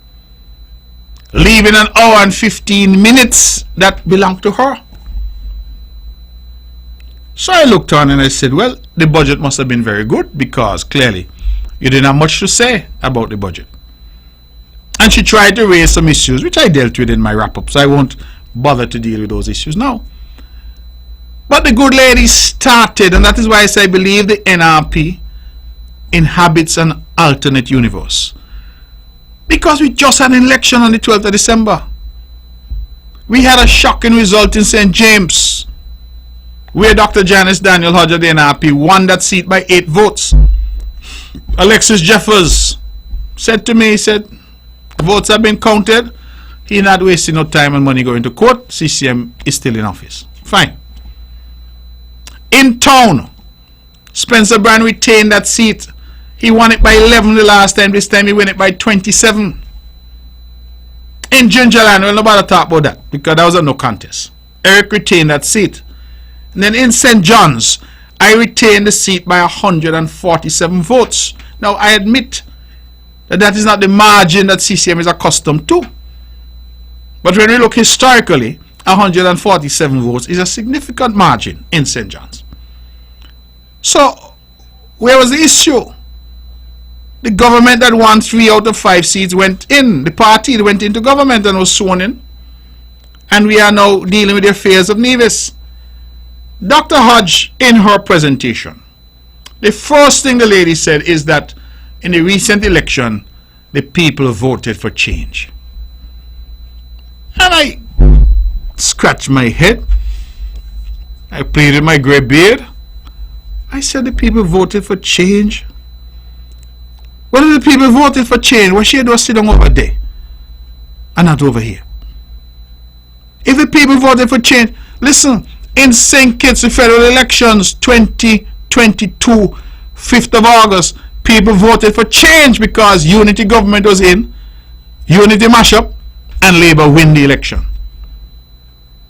leaving an hour and 15 minutes that belonged to her. So I looked on and I said, well, the budget must have been very good, because clearly you didn't have much to say about the budget. And she tried to raise some issues, which I dealt with in my wrap-up, so I won't bother to deal with those issues now. But the good lady started, and that is why I say I believe the NRP inhabits an alternate universe. Because we just had an election on the 12th of December. We had a shocking result in St. James, where Dr. Janice Daniel Hodge of the NRP won that seat by 8 votes. Alexis Jeffers said to me, he said, votes have been counted. He's not wasting no time and money going to court. CCM is still in office. Fine. In town, Spencer Brand retained that seat. He won it by 11 the last time. This time he won it by 27. In Gingerland, well, nobody talk about that, because that was a no contest. Eric retained that seat. And then in St. John's, I retained the seat by 147 votes. Now, I admit that that is not the margin that CCM is accustomed to. But when we look historically, 147 votes is a significant margin in St. John's. So, where was the issue? The government that won 3 out of 5 seats went in. The party that went into government and was sworn in. And we are now dealing with the affairs of Nevis. Dr. Hodge, in her presentation, the first thing the lady said is that in the recent election, the people voted for change. And I scratched my head. I played with my grey beard. I said, the people voted for change? What if the people voted for change? Why should they sit down over there and not over here? If the people voted for change, listen, in St. Kitts, the federal elections 2022, 5th of August, people voted for change because unity government was in, unity mashup, and Labour win the election.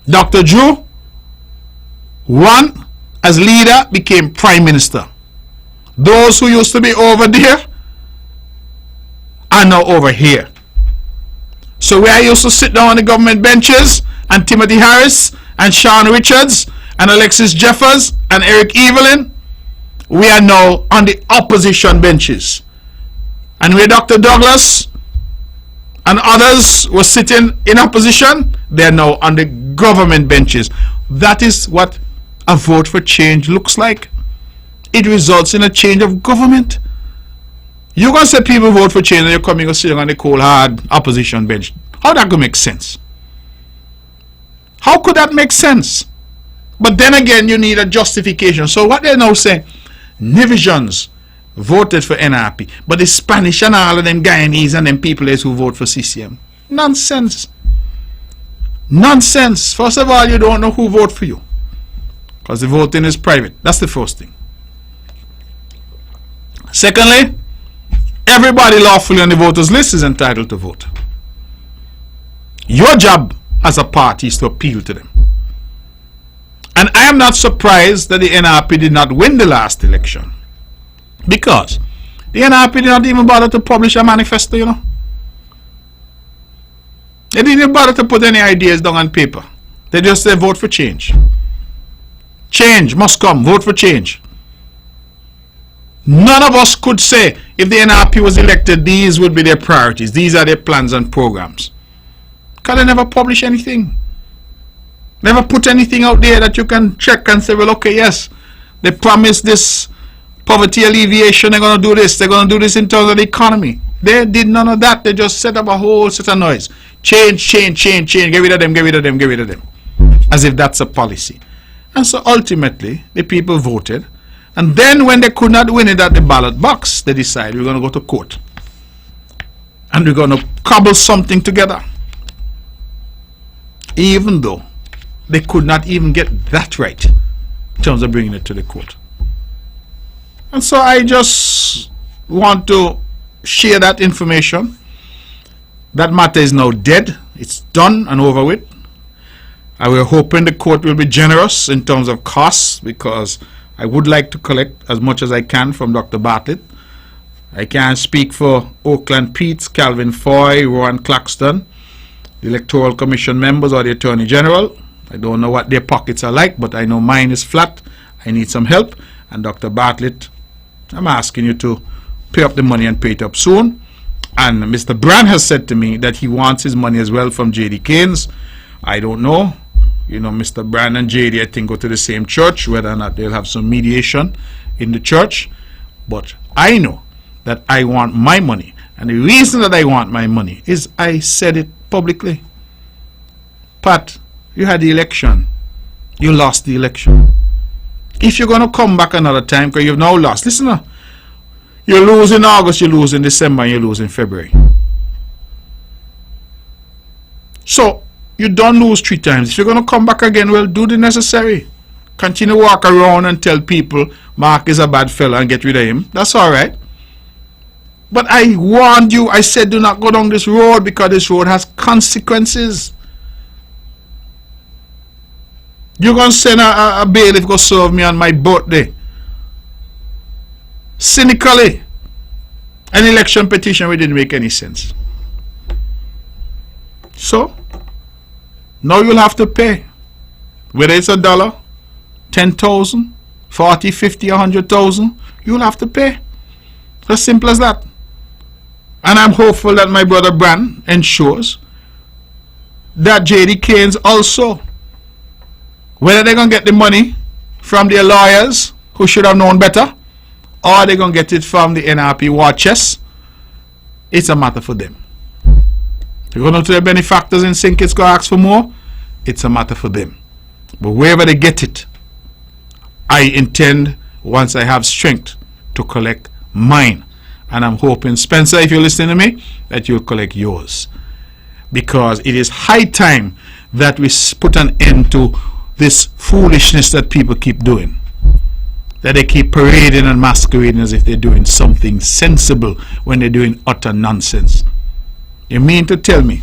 Dr. Drew won as leader, became prime minister. Those who used to be over there are now over here. So where I used to sit down on the government benches, and Timothy Harris and Sean Richards and Alexis Jeffers and Eric Evelyn we are now on the opposition benches. And where Dr. Douglas and others were sitting in opposition, they are now on the government benches. That is what a vote for change looks like. It results in a change of government. You're going to say people vote for change and you're coming and sitting on the cold hard opposition bench. How that could make sense? How could that make sense? But then again, you need a justification. So what they're now saying, Nigerians voted for NRP, but the Spanish and all of them Guyanese and them people is who vote for CCM. Nonsense. Nonsense. First of all, you don't know who vote for you, because the voting is private. That's the first thing. Secondly, everybody lawfully on the voters list is entitled to vote. Your job as a party is to appeal to them. And I am not surprised that the NRP did not win the last election, because the NRP did not even bother to publish a manifesto, you know. They didn't even bother to put any ideas down on paper. They just said vote for change. Change must come, vote for change. None of us could say if the NRP was elected, these would be their priorities, these are their plans and programs. Because they never publish anything. Never put anything out there that you can check and say, well, okay, yes, they promised this poverty alleviation, they're going to do this, they're going to do this in terms of the economy. They did none of that. They just set up a whole set of noise. Change, change, change, change, get rid of them, get rid of them, get rid of them. As if that's a policy. And so ultimately, the people voted. And then when they could not win it at the ballot box, they decided we're going to go to court. And we're going to cobble something together. Even though they could not even get that right in terms of bringing it to the court. And so I just want to share that information. That matter is now dead. It's done and over with. I will hoping the court will be generous in terms of costs, because I would like to collect as much as I can from Dr. Bartlett. I can't speak for Oakland Peets, Calvin Foy, Rowan Claxton, the Electoral Commission members or the Attorney General. I don't know what their pockets are like, but I know mine is flat. I need some help. And Dr. Bartlett, I'm asking you to pay up the money and pay it up soon. And Mr. Brand has said to me that he wants his money as well from J.D. Keynes. I don't know. You know, Mr. Brand and J.D. I think go to the same church, whether or not they'll have some mediation in the church. But I know that I want my money. And the reason that I want my money is I said it publicly. Pat, you had the election. You lost the election. If you're going to come back another time, because you've now lost, listen now, you lose in August, you lose in December, and you lose in February. So, you don't lose 3 times. If you're going to come back again, well, do the necessary. Continue to walk around and tell people Mark is a bad fellow and get rid of him. That's all right. But I warned you. I said do not go down this road, because this road has consequences. You're going to send a bailiff to go serve me on my birthday. Cynically. An election petition which didn't make any sense. So, now you'll have to pay. Whether it's $1, 10,000, 40, 50, 100,000, you'll have to pay. As simple as that. And I'm hopeful that my brother Brand ensures that J.D. Keynes also, whether they're going to get the money from their lawyers who should have known better, or they're going to get it from the NRP war chest, it's a matter for them. They're going to their benefactors and think it's going to ask for more, it's a matter for them. But wherever they get it, I intend, once I have strength, to collect mine. And I'm hoping, Spencer, if you're listening to me, that you'll collect yours. Because it is high time that we put an end to this foolishness that people keep doing. That they keep parading and masquerading as if they're doing something sensible when they're doing utter nonsense. You mean to tell me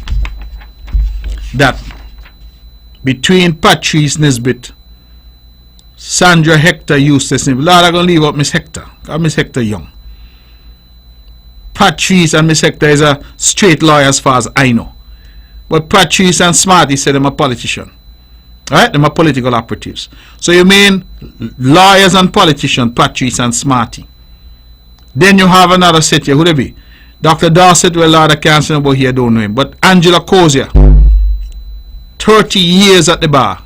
that between Patrice Nesbitt, Sandra Hector Eustace, Lord, I'm going to leave out Miss Hector. Miss Hector young. Patrice and Miss Hector is a straight lawyer as far as I know. But Patrice and Smarty said I'm a politician. Alright, them are political operatives. So you mean lawyers and politicians, Patrice and Smarty. Then you have another set here, who they be? Dr. Dorset, well, Lord, I can't say about here, I don't know him. But Angela Cozier, 30 years at the bar.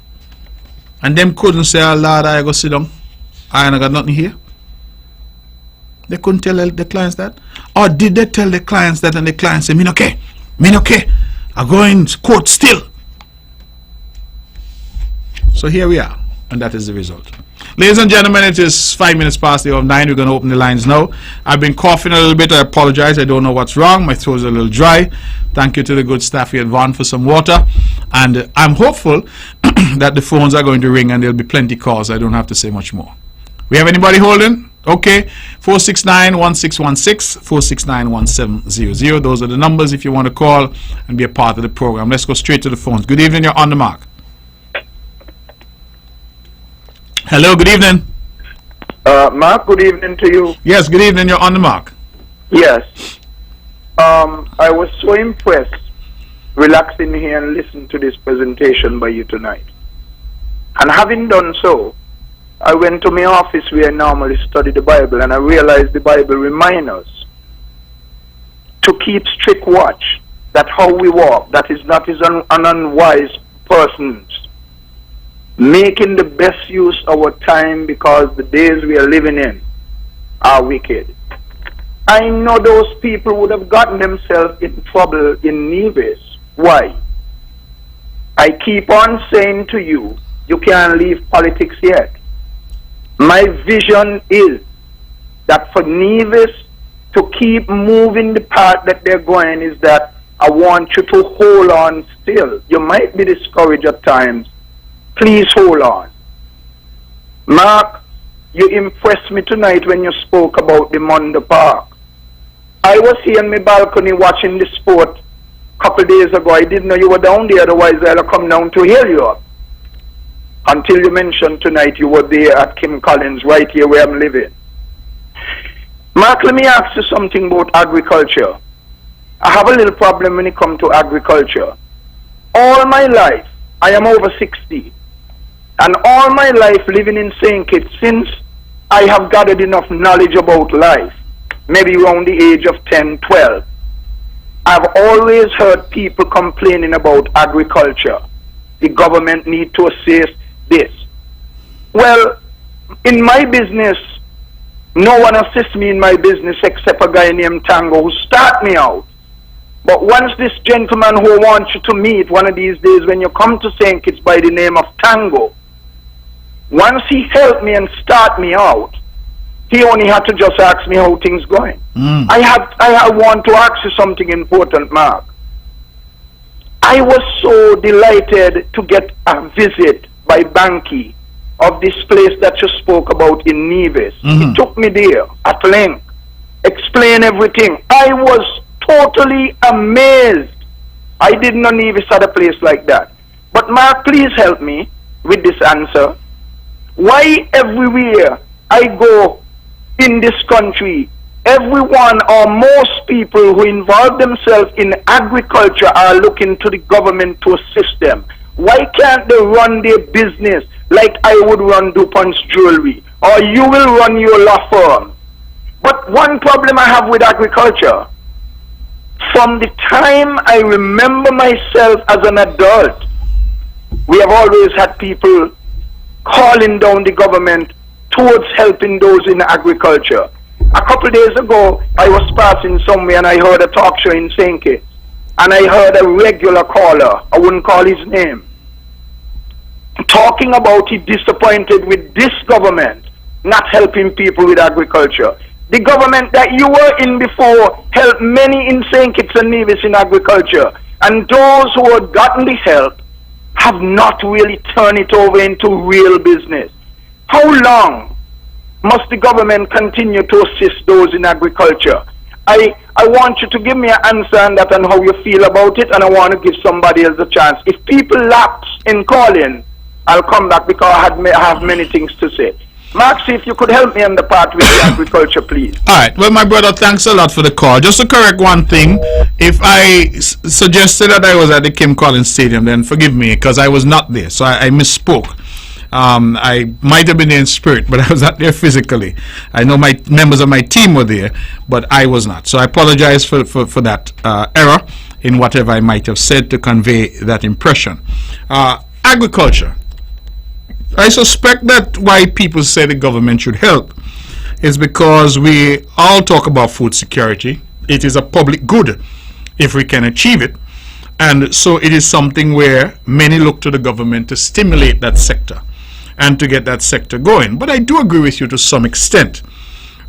And them couldn't say, oh, Lord, I go sit down. I ain't got nothing here. They couldn't tell the clients that. Or did they tell the clients that and the clients say, me okay, I go in court still. So here we are, and that is the result. Ladies and gentlemen, it is 5 minutes past the hour of 9. We're going to open the lines now. I've been coughing a little bit. I apologize. I don't know what's wrong. My throat is a little dry. Thank you to the good staff here at Vaughan for some water. And I'm hopeful that the phones are going to ring and there'll be plenty calls. I don't have to say much more. We have anybody holding? Okay. 469-1616, 469-1700. Those are the numbers if you want to call and be a part of the program. Let's go straight to the phones. Good evening. You're on the mark. Hello, good evening. Mark, good evening to you. Yes, good evening. You're on the mark. Yes. I was so impressed relaxing here and listening to this presentation by you tonight. And having done so, I went to my office where I normally study the Bible, and I realized the Bible reminds us to keep strict watch that how we walk, that is not as an unwise persons, making the best use of our time because the days we are living in are wicked. I know those people would have gotten themselves in trouble in Nevis. Why? I keep on saying to you, you can't leave politics yet. My vision is that for Nevis to keep moving the path that they're going is that I want you to hold on still. You might be discouraged at times. Please hold on. Mark, you impressed me tonight when you spoke about the Mondo Park. I was here on my balcony watching the sport a couple days ago. I didn't know you were down there, otherwise I'd have come down to hear you up. Until you mentioned tonight you were there at Kim Collins, right here where I'm living. Mark, let me ask you something about agriculture. I have a little problem when it comes to agriculture. All my life, I am over 60. And all my life living in St. Kitts, since I have gathered enough knowledge about life, maybe around the age of 10, 12, I've always heard people complaining about agriculture. The government need to assist this. Well, in my business, no one assists me in my business except a guy named Tango who start me out. But once this gentleman who wants you to meet one of these days when you come to St. Kitts by the name of Tango, once he helped me and start me out, he only had to just ask me how things going. I want to ask you something important, Mark. I was so delighted to get a visit by Banky of this place that you spoke about in Nevis. He took me there at length, explained everything. I was totally amazed. I didn't know Nevis had a place like that. But Mark, please help me with this answer. Why everywhere I go in this country, everyone or most people who involve themselves in agriculture are looking to the government to assist them? Why can't they run their business like I would run DuPont's jewelry, or you will run your law firm? But one problem I have with agriculture, from the time I remember myself as an adult, we have always had people calling down the government towards helping those in agriculture. A couple days ago, I was passing somewhere and I heard a talk show in St. Kitts, and I heard a regular caller, I wouldn't call his name, talking about he disappointed with this government not helping people with agriculture. The government that you were in before helped many in St. Kitts and Nevis in agriculture, and those who had gotten the help have not really turned it over into real business. How long must the government continue to assist those in agriculture? I want you to give me an answer on that and how you feel about it, and I want to give somebody else a chance. If people lapse in calling, I'll come back because I have many things to say. Mark, see if you could help me on the part with the agriculture, please. All right. Well, my brother, thanks a lot for the call. Just to correct one thing, if I suggested that I was at the Kim Collins Stadium, then forgive me because I was not there, so I misspoke. I might have been there in spirit, but I was not there physically. I know my members of my team were there, but I was not. So I apologize for that error in whatever I might have said to convey that impression. Agriculture. I suspect that why people say the government should help is because we all talk about food security. It is a public good if we can achieve it. And so it is something where many look to the government to stimulate that sector and to get that sector going. But I do agree with you to some extent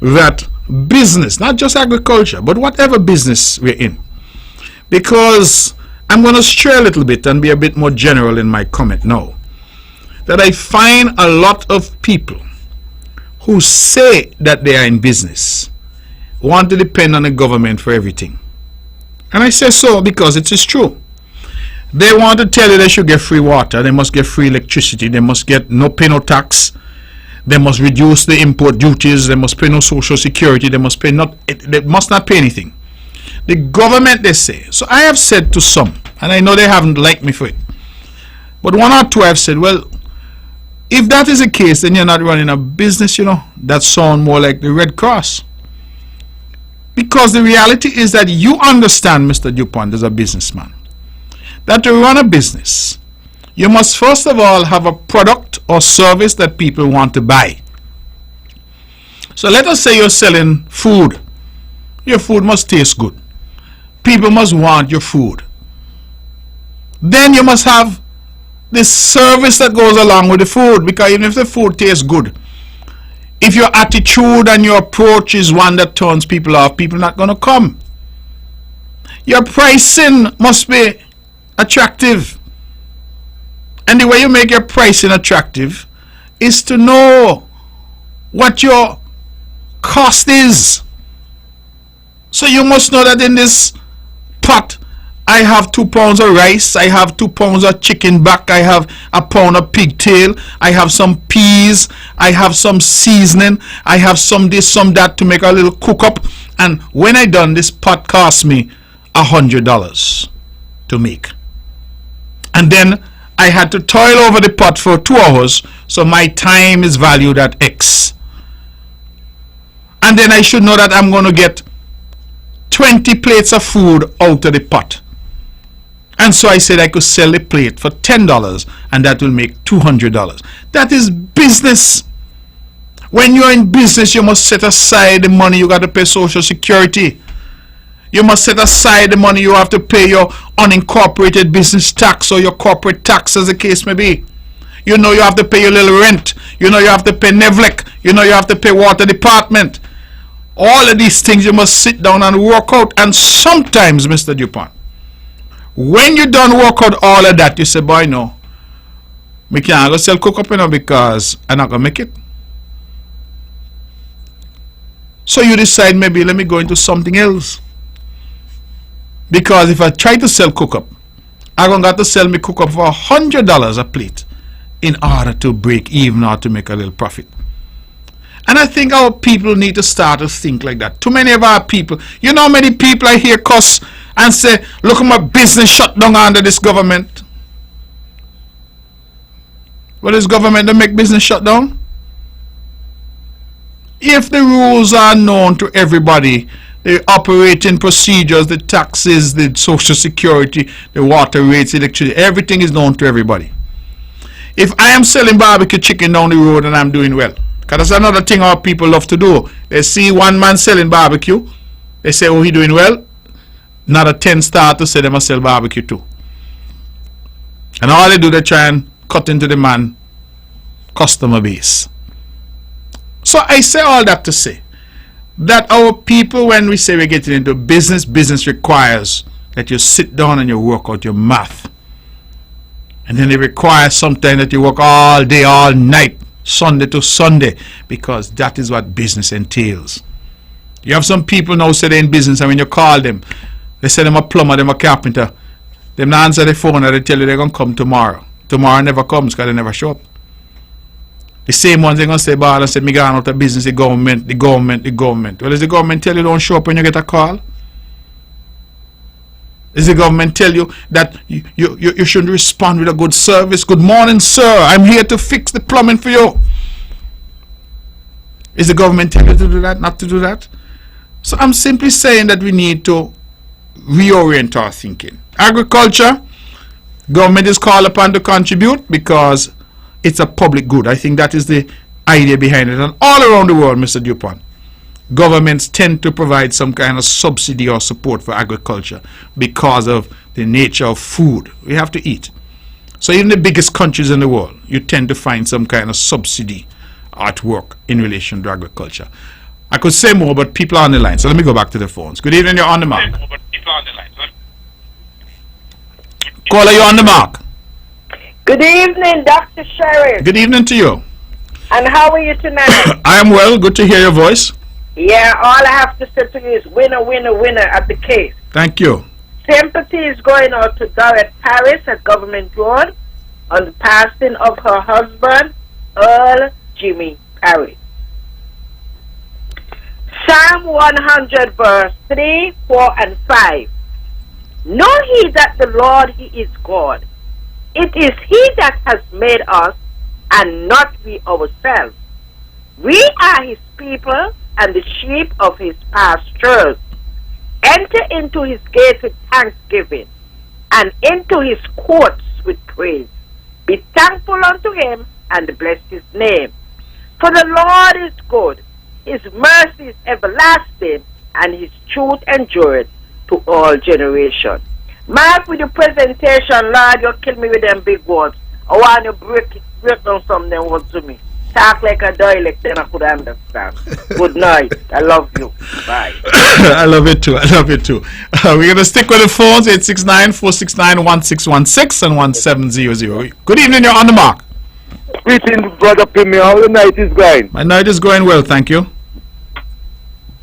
that business, not just agriculture, but whatever business we're in, because I'm going to stray a little bit and be a bit more general in my comment now, that I find a lot of people who say that they are in business want to depend on the government for everything. And I say so because it is true. They want to tell you they should get free water, they must get free electricity, they must get pay no tax, they must reduce the import duties, they must pay no social security, they must not pay anything. The government, they say. So I have said to some, and I know they haven't liked me for it, but one or two have said, well, if that is the case, then you're not running a business, that sounds more like the Red Cross. Because the reality is that you understand, Mr. DuPont, as a businessman, that to run a business, you must first of all have a product or service that people want to buy. So let us say you're selling food. Your food must taste good. People must want your food. Then you must have the service that goes along with the food, because even if the food tastes good, if your attitude and your approach is one that turns people off, people are not going to come. Your pricing must be attractive. And the way you make your pricing attractive is to know what your cost is. So you must know that in this pot, I have 2 pounds of rice, I have 2 pounds of chicken back, I have a pound of pigtail, I have some peas, I have some seasoning, I have some this, some that to make a little cook up. And when I done, this pot cost me $100 to make. And then I had to toil over the pot for 2 hours, so my time is valued at X. And then I should know that I'm going to get 20 plates of food out of the pot. And so I said I could sell the plate for $10 and that will make $200. That is business. When you're in business, you must set aside the money you got to pay Social Security. You must set aside the money you have to pay your unincorporated business tax or your corporate tax, as the case may be. You know you have to pay your little rent. You know you have to pay NEVLEC. You know you have to pay water department. All of these things you must sit down and work out. And sometimes, Mr. DuPont, when you done work out all of that, you say, boy, no, we can't go sell cook-up, because I'm not going to make it. So you decide, maybe let me go into something else. Because if I try to sell cook-up, I'm going to have to sell me cook-up for $100 a plate in order to break even or to make a little profit. And I think our people need to start to think like that. Too many of our people, you know how many people I hear cuss and say, look at my business shut down under this government. What is government to make business shut down? If the rules are known to everybody, the operating procedures, the taxes, the social security, the water rates, electricity, everything is known to everybody. If I am selling barbecue chicken down the road and I'm doing well, because that's another thing our people love to do. They see one man selling barbecue, they say, oh, he doing well. Not a 10-star to say they must sell barbecue too. And all they do, they try and cut into the man customer base. So I say all that to say that our people, when we say we're getting into business, business requires that you sit down and you work out your math. And then it requires sometimes that you work all day, all night, Sunday to Sunday, because that is what business entails. You have some people now say they're in business, and when you call them, they say them a plumber, them a carpenter. They not answer the phone and they tell you they're going to come tomorrow. Tomorrow never comes because they never show up. The same ones they're going to say, "Bad," and say, me going out of business, the government. Well, does the government tell you don't show up when you get a call? Does the government tell you that you should respond with a good service? Good morning, sir. I'm here to fix the plumbing for you. Is the government telling you to do that, not to do that? So I'm simply saying that we need to reorient our thinking. Agriculture, government is called upon to contribute because it's a public good. I think that is the idea behind it. And all around the world, Mr. Dupont, governments tend to provide some kind of subsidy or support for agriculture because of the nature of food. We have to eat. So even the biggest countries in the world, you tend to find some kind of subsidy at work in relation to agriculture. I could say more, but people are on the line. So let me go back to the phones. Good evening, you're on the mark. Caller, you're on the mark. Good evening, Dr. Sheriff. Good evening to you. And how are you tonight? I am well. Good to hear your voice. Yeah, all I have to say to you is winner, winner, winner at the case. Thank you. Sympathy is going out to Dorothy Paris at Government Road on the passing of her husband, Earl Jimmy Paris. Psalm 100 verse 3, 4 and 5. Know ye that the Lord, He is God. It is He that has made us, and not we ourselves. We are His people, and the sheep of His pastures. Enter into His gates with thanksgiving, and into His courts with praise. Be thankful unto Him, and bless His name. For the Lord is good, His mercy is everlasting, and His truth endureth to all generations. Mark, with your presentation, Lord, you kill me with them big words. I want you to break down some of them words to me. Talk like a dialect, then I could understand. Good night. I love you. Bye. I love it too. I love it too. We're going to stick with the phones, 869-469-1616 and 1700. Good evening, you're on the mark. Greetings, brother Premier. How the night is going? My night is going well, thank you.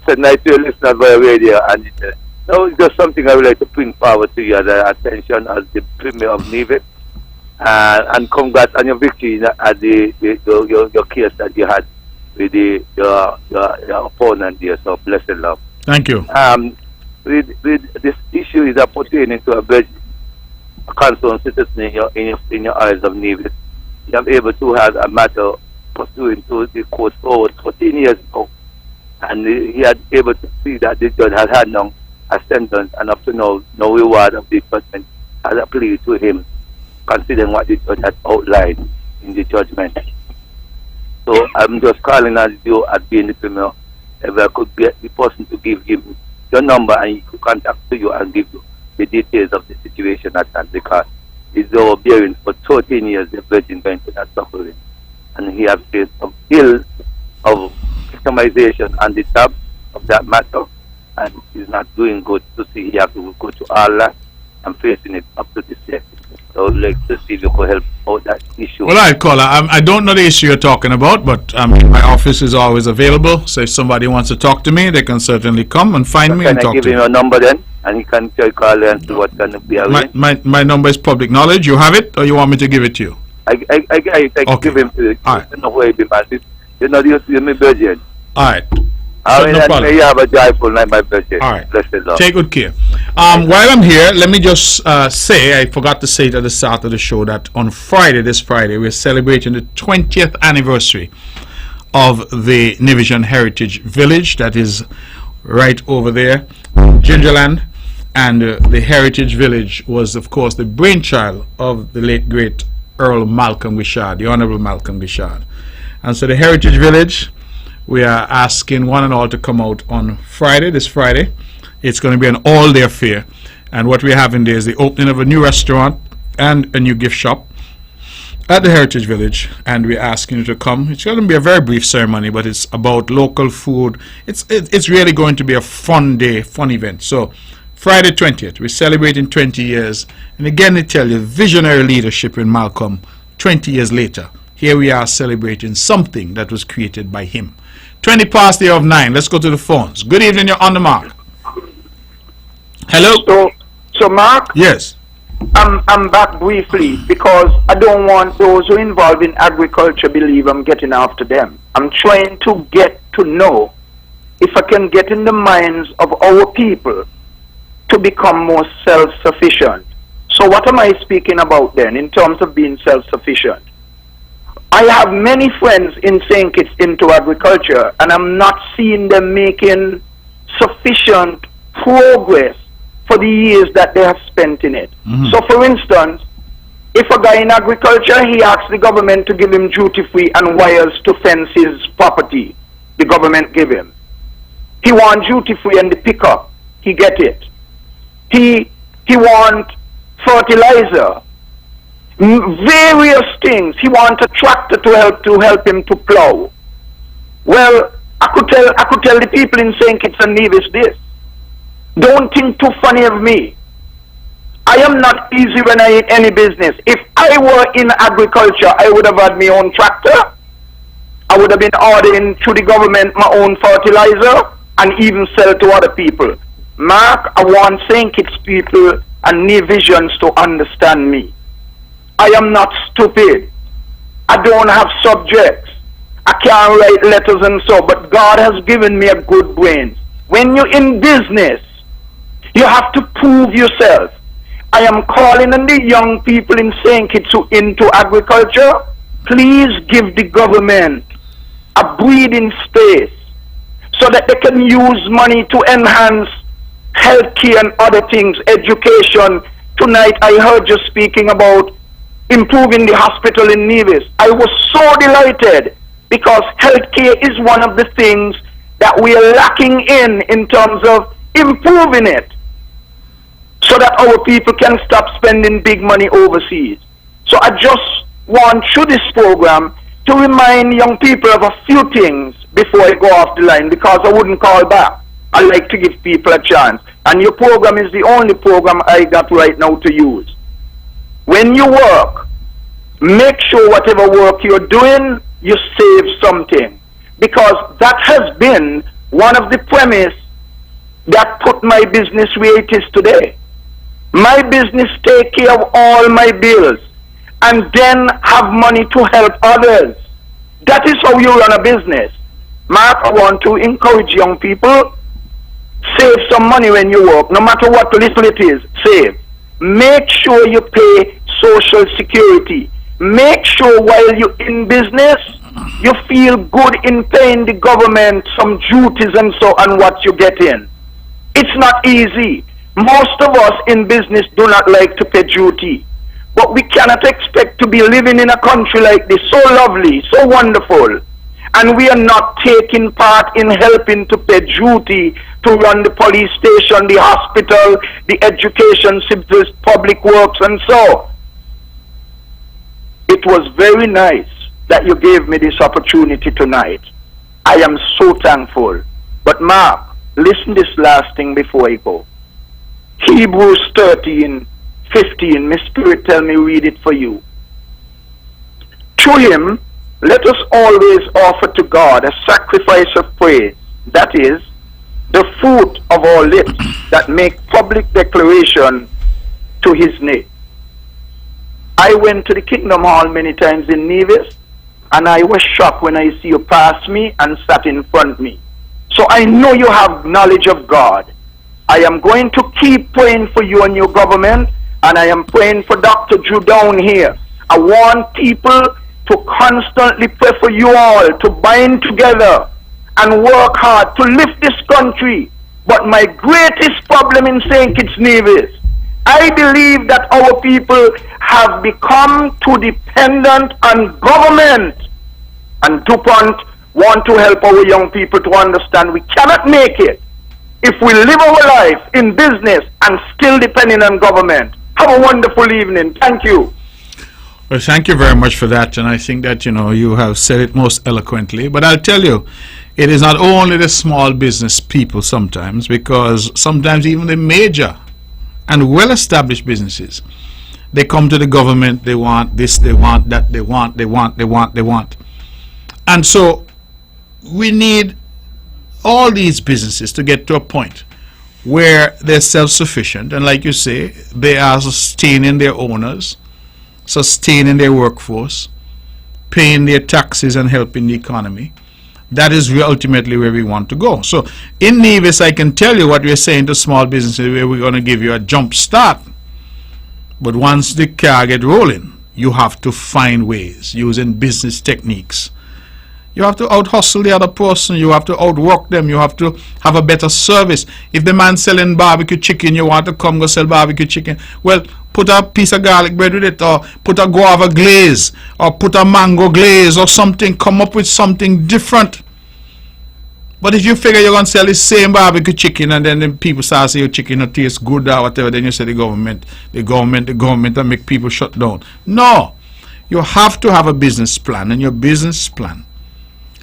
It's nice to listen via radio. And now it's just something I would like to bring forward to your attention as the Premier of Nevis. And congrats on your victory at your case that you had with your opponent there. So blessed love. Thank you. With this issue is pertaining to a concerned citizen in your eyes of Nevis. You are able to have a matter pursuing to the court for 14 years ago, and he had able to see that the judge had now a sentence, and up to now, no reward of the judgment has applied to him, considering what the judge had outlined in the judgment. So I'm just calling on you as being the Premier, if I could get the person to give him your number and he could contact you and give you the details of the situation at hand, because he's over bearing for 13 years the virgin going to that suffering, and he has faced a ill of victimization on the top of that matter, and he's not doing good to see he has to go to Allah and facing it up to this day. So I'd like to see if you could help out that issue. Well, I caller. I don't know the issue you're talking about, but my office is always available. So if somebody wants to talk to me, they can certainly come and find me and talk to me. Can I give him your number then? And you can call and see what can be arranged. My number is public knowledge. You have it, or you want me to give it to you? I okay. Give him to you. All right. You know, you're my virgin. All right. No problem. You have a joyful night, my virgin. All right. Blessed Lord. Take good care. While I'm here, let me just say, I forgot to say it at the start of the show, that on Friday, this Friday, we're celebrating the 20th anniversary of the Nivision Heritage Village that is right over there, Gingerland. And the Heritage Village was, of course, the brainchild of the late, great Earl Malcolm Wishart, the Honorable Malcolm Wishart. And so the Heritage Village, we are asking one and all to come out on Friday, this Friday. It's going to be an all-day affair. And what we're having there is the opening of a new restaurant and a new gift shop at the Heritage Village. And we're asking you to come. It's going to be a very brief ceremony, but it's about local food. It's really going to be a fun day, fun event. So Friday 20th, we're celebrating 20 years. And again, I tell you, visionary leadership in Malcolm, 20 years later. Here we are celebrating something that was created by him. 20 past the hour of 9. Let's go to the phones. Good evening, you're on the mark. Hello? So Mark? Yes. I'm back briefly because I don't want those who are involved in agriculture believe I'm getting after them. I'm trying to get to know if I can get in the minds of our people to become more self-sufficient. So what am I speaking about then in terms of being self-sufficient? I have many friends in St. Kitts into agriculture, and I'm not seeing them making sufficient progress for the years that they have spent in it. So for instance, if a guy in agriculture, he asks the government to give him duty-free and wires to fence his property, the government give him. He wants duty-free and the pickup, he get it. He want fertilizer, various things. He want a tractor to help him to plow. Well, I could tell the people in St. Kitts and Nevis this. Don't think too funny of me. I am not easy when I in any business. If I were in agriculture, I would have had my own tractor. I would have been ordering through the government my own fertilizer and even sell to other people. Mark, I want St. Kitts people and Nevisians to understand me. I am not stupid. I don't have subjects. I can't write letters and so, but God has given me a good brain. When you're in business, you have to prove yourself. I am calling on the young people in St. Kitts who into agriculture. Please give the government a breathing space so that they can use money to enhance healthcare and other things, education. Tonight I heard you speaking about improving the hospital in Nevis. I was so delighted because healthcare is one of the things that we are lacking in terms of improving it, so that our people can stop spending big money overseas. So I just want, through this program, to remind young people of a few things before I go off the line, because I wouldn't call back. I like to give people a chance. And your program is the only program I got right now to use. When you work, make sure whatever work you're doing, you save something. Because that has been one of the premise that put my business where it is today. My business take care of all my bills and then have money to help others. That is how you run a business. Mark, I want to encourage young people, save some money when you work, no matter what little it is, save. Make sure you pay Social Security. Make sure while you're in business, you feel good in paying the government some duties and so on what you get in. It's not easy. Most of us in business do not like to pay duty. But we cannot expect to be living in a country like this, so lovely, so wonderful, and we are not taking part in helping to pay duty to run the police station, the hospital, the education, civil, public works, and so. It was very nice that you gave me this opportunity tonight. I am so thankful. But Mark, listen this last thing before I go. Hebrews 13:15, my spirit tell me read it for you. Through him, let us always offer to God a sacrifice of praise, that is, the fruit of our lips that make public declaration to his name. I went to the Kingdom Hall many times in Nevis, and I was shocked when I see you pass me and sat in front of me. So I know you have knowledge of God. I am going to keep praying for you and your government, and I am praying for Dr. Drew down here. I want people to constantly pray for you all, to bind together and work hard to lift this country. But my greatest problem in St. Kitts Nevis, I believe that our people have become too dependent on government, and DuPont want to help our young people to understand we cannot make it if we live our life in business and still depending on government. Have a wonderful evening. Thank you. Well, thank you very much for that, and I think that, you have said it most eloquently. But I'll tell you, it is not only the small business people sometimes, because sometimes even the major and well-established businesses, they come to the government, they want this, they want that, they want. And so we need all these businesses to get to a point where they're self-sufficient, and like you say, they are sustaining their owners, sustaining their workforce, paying their taxes and helping the economy, That is ultimately where we want to go. So in Nevis, I can tell you what we're saying to small businesses, where we're going to give you a jump start. But once the car get rolling, you have to find ways using business techniques. You have to out-hustle the other person. You have to outwork them. You have to have a better service. If the man selling barbecue chicken, you want to come go sell barbecue chicken, well, put a piece of garlic bread with it, or put a guava glaze, or put a mango glaze or something. Come up with something different. But if you figure you're going to sell the same barbecue chicken, and then the people start saying your chicken don't taste good or whatever, then you say the government, and make people shut down. No. You have to have a business plan, and your business plan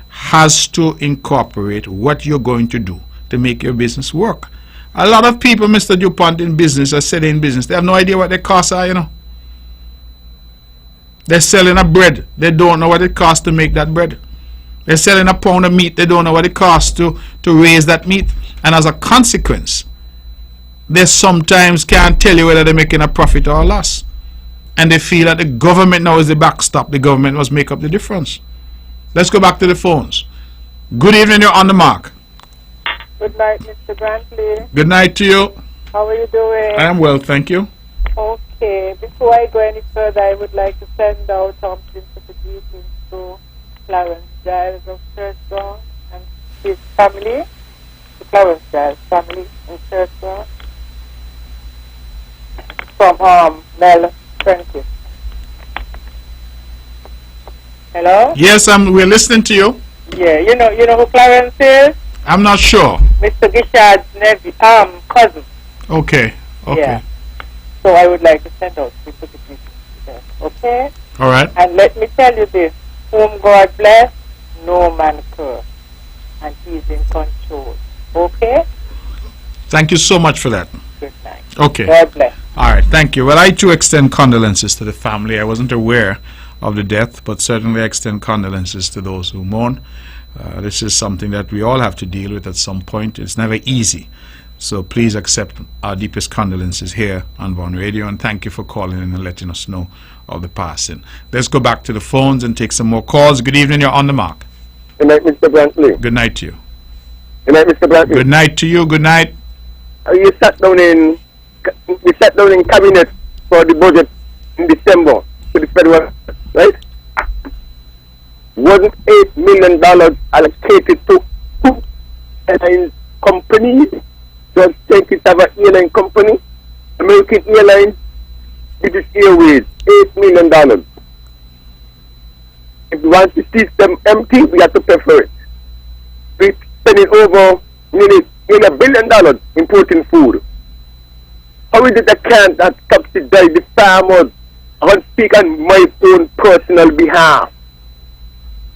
has to incorporate what you're going to do to make your business work. A lot of people, Mr. DuPont, in business, are selling in business. They have no idea what their costs are, you know. They're selling a bread. They don't know what it costs to make that bread. They're selling a pound of meat. They don't know what it costs to raise that meat. And as a consequence, they sometimes can't tell you whether they're making a profit or a loss. And they feel that the government now is the backstop. The government must make up the difference. Let's go back to the phones. Good evening, you're on the mark. Good night, Mr. Brantley. Good night to you. How are you doing? I am well, thank you. Okay, before I go any further, I would like to send out sympathy greetings to Clarence Giles of Churchground and his family, to Clarence Giles' family in Churchground, from Mel Francis. Hello? Yes, we're listening to you. Yeah, you know who Clarence is? I'm not sure. Mr. Gishard's nephew, cousin. Okay. Yeah. So I would like to send out sympathy greetings to them. Okay? All right. And let me tell you this, whom God bless, no man curse. And he's in control. Okay? Thank you so much for that. Good night. Okay. God bless. All right, thank you. Well, I too extend condolences to the family. I wasn't aware of the death, but certainly I extend condolences to those who mourn. This is something that we all have to deal with at some point. It's never easy. So please accept our deepest condolences here on Von Radio, and thank you for calling in and letting us know of the passing. Let's go back to the phones and take some more calls. Good evening, you're on the mark. Good night, Mr. Brantley. Good night to you. Good night, Mr. Brantley. Good night to you. Good night. We sat down in cabinet for the budget in December to the federal, right? Wasn't $8 million allocated to two airline companies? Just take it as an airline company, American Airlines, British Airways, $8 million. If we want the system empty, we have to pay for it. We're spending over nearly $1 billion importing food. How is it I can't subsidize the farmers? I want to speak on my own personal behalf.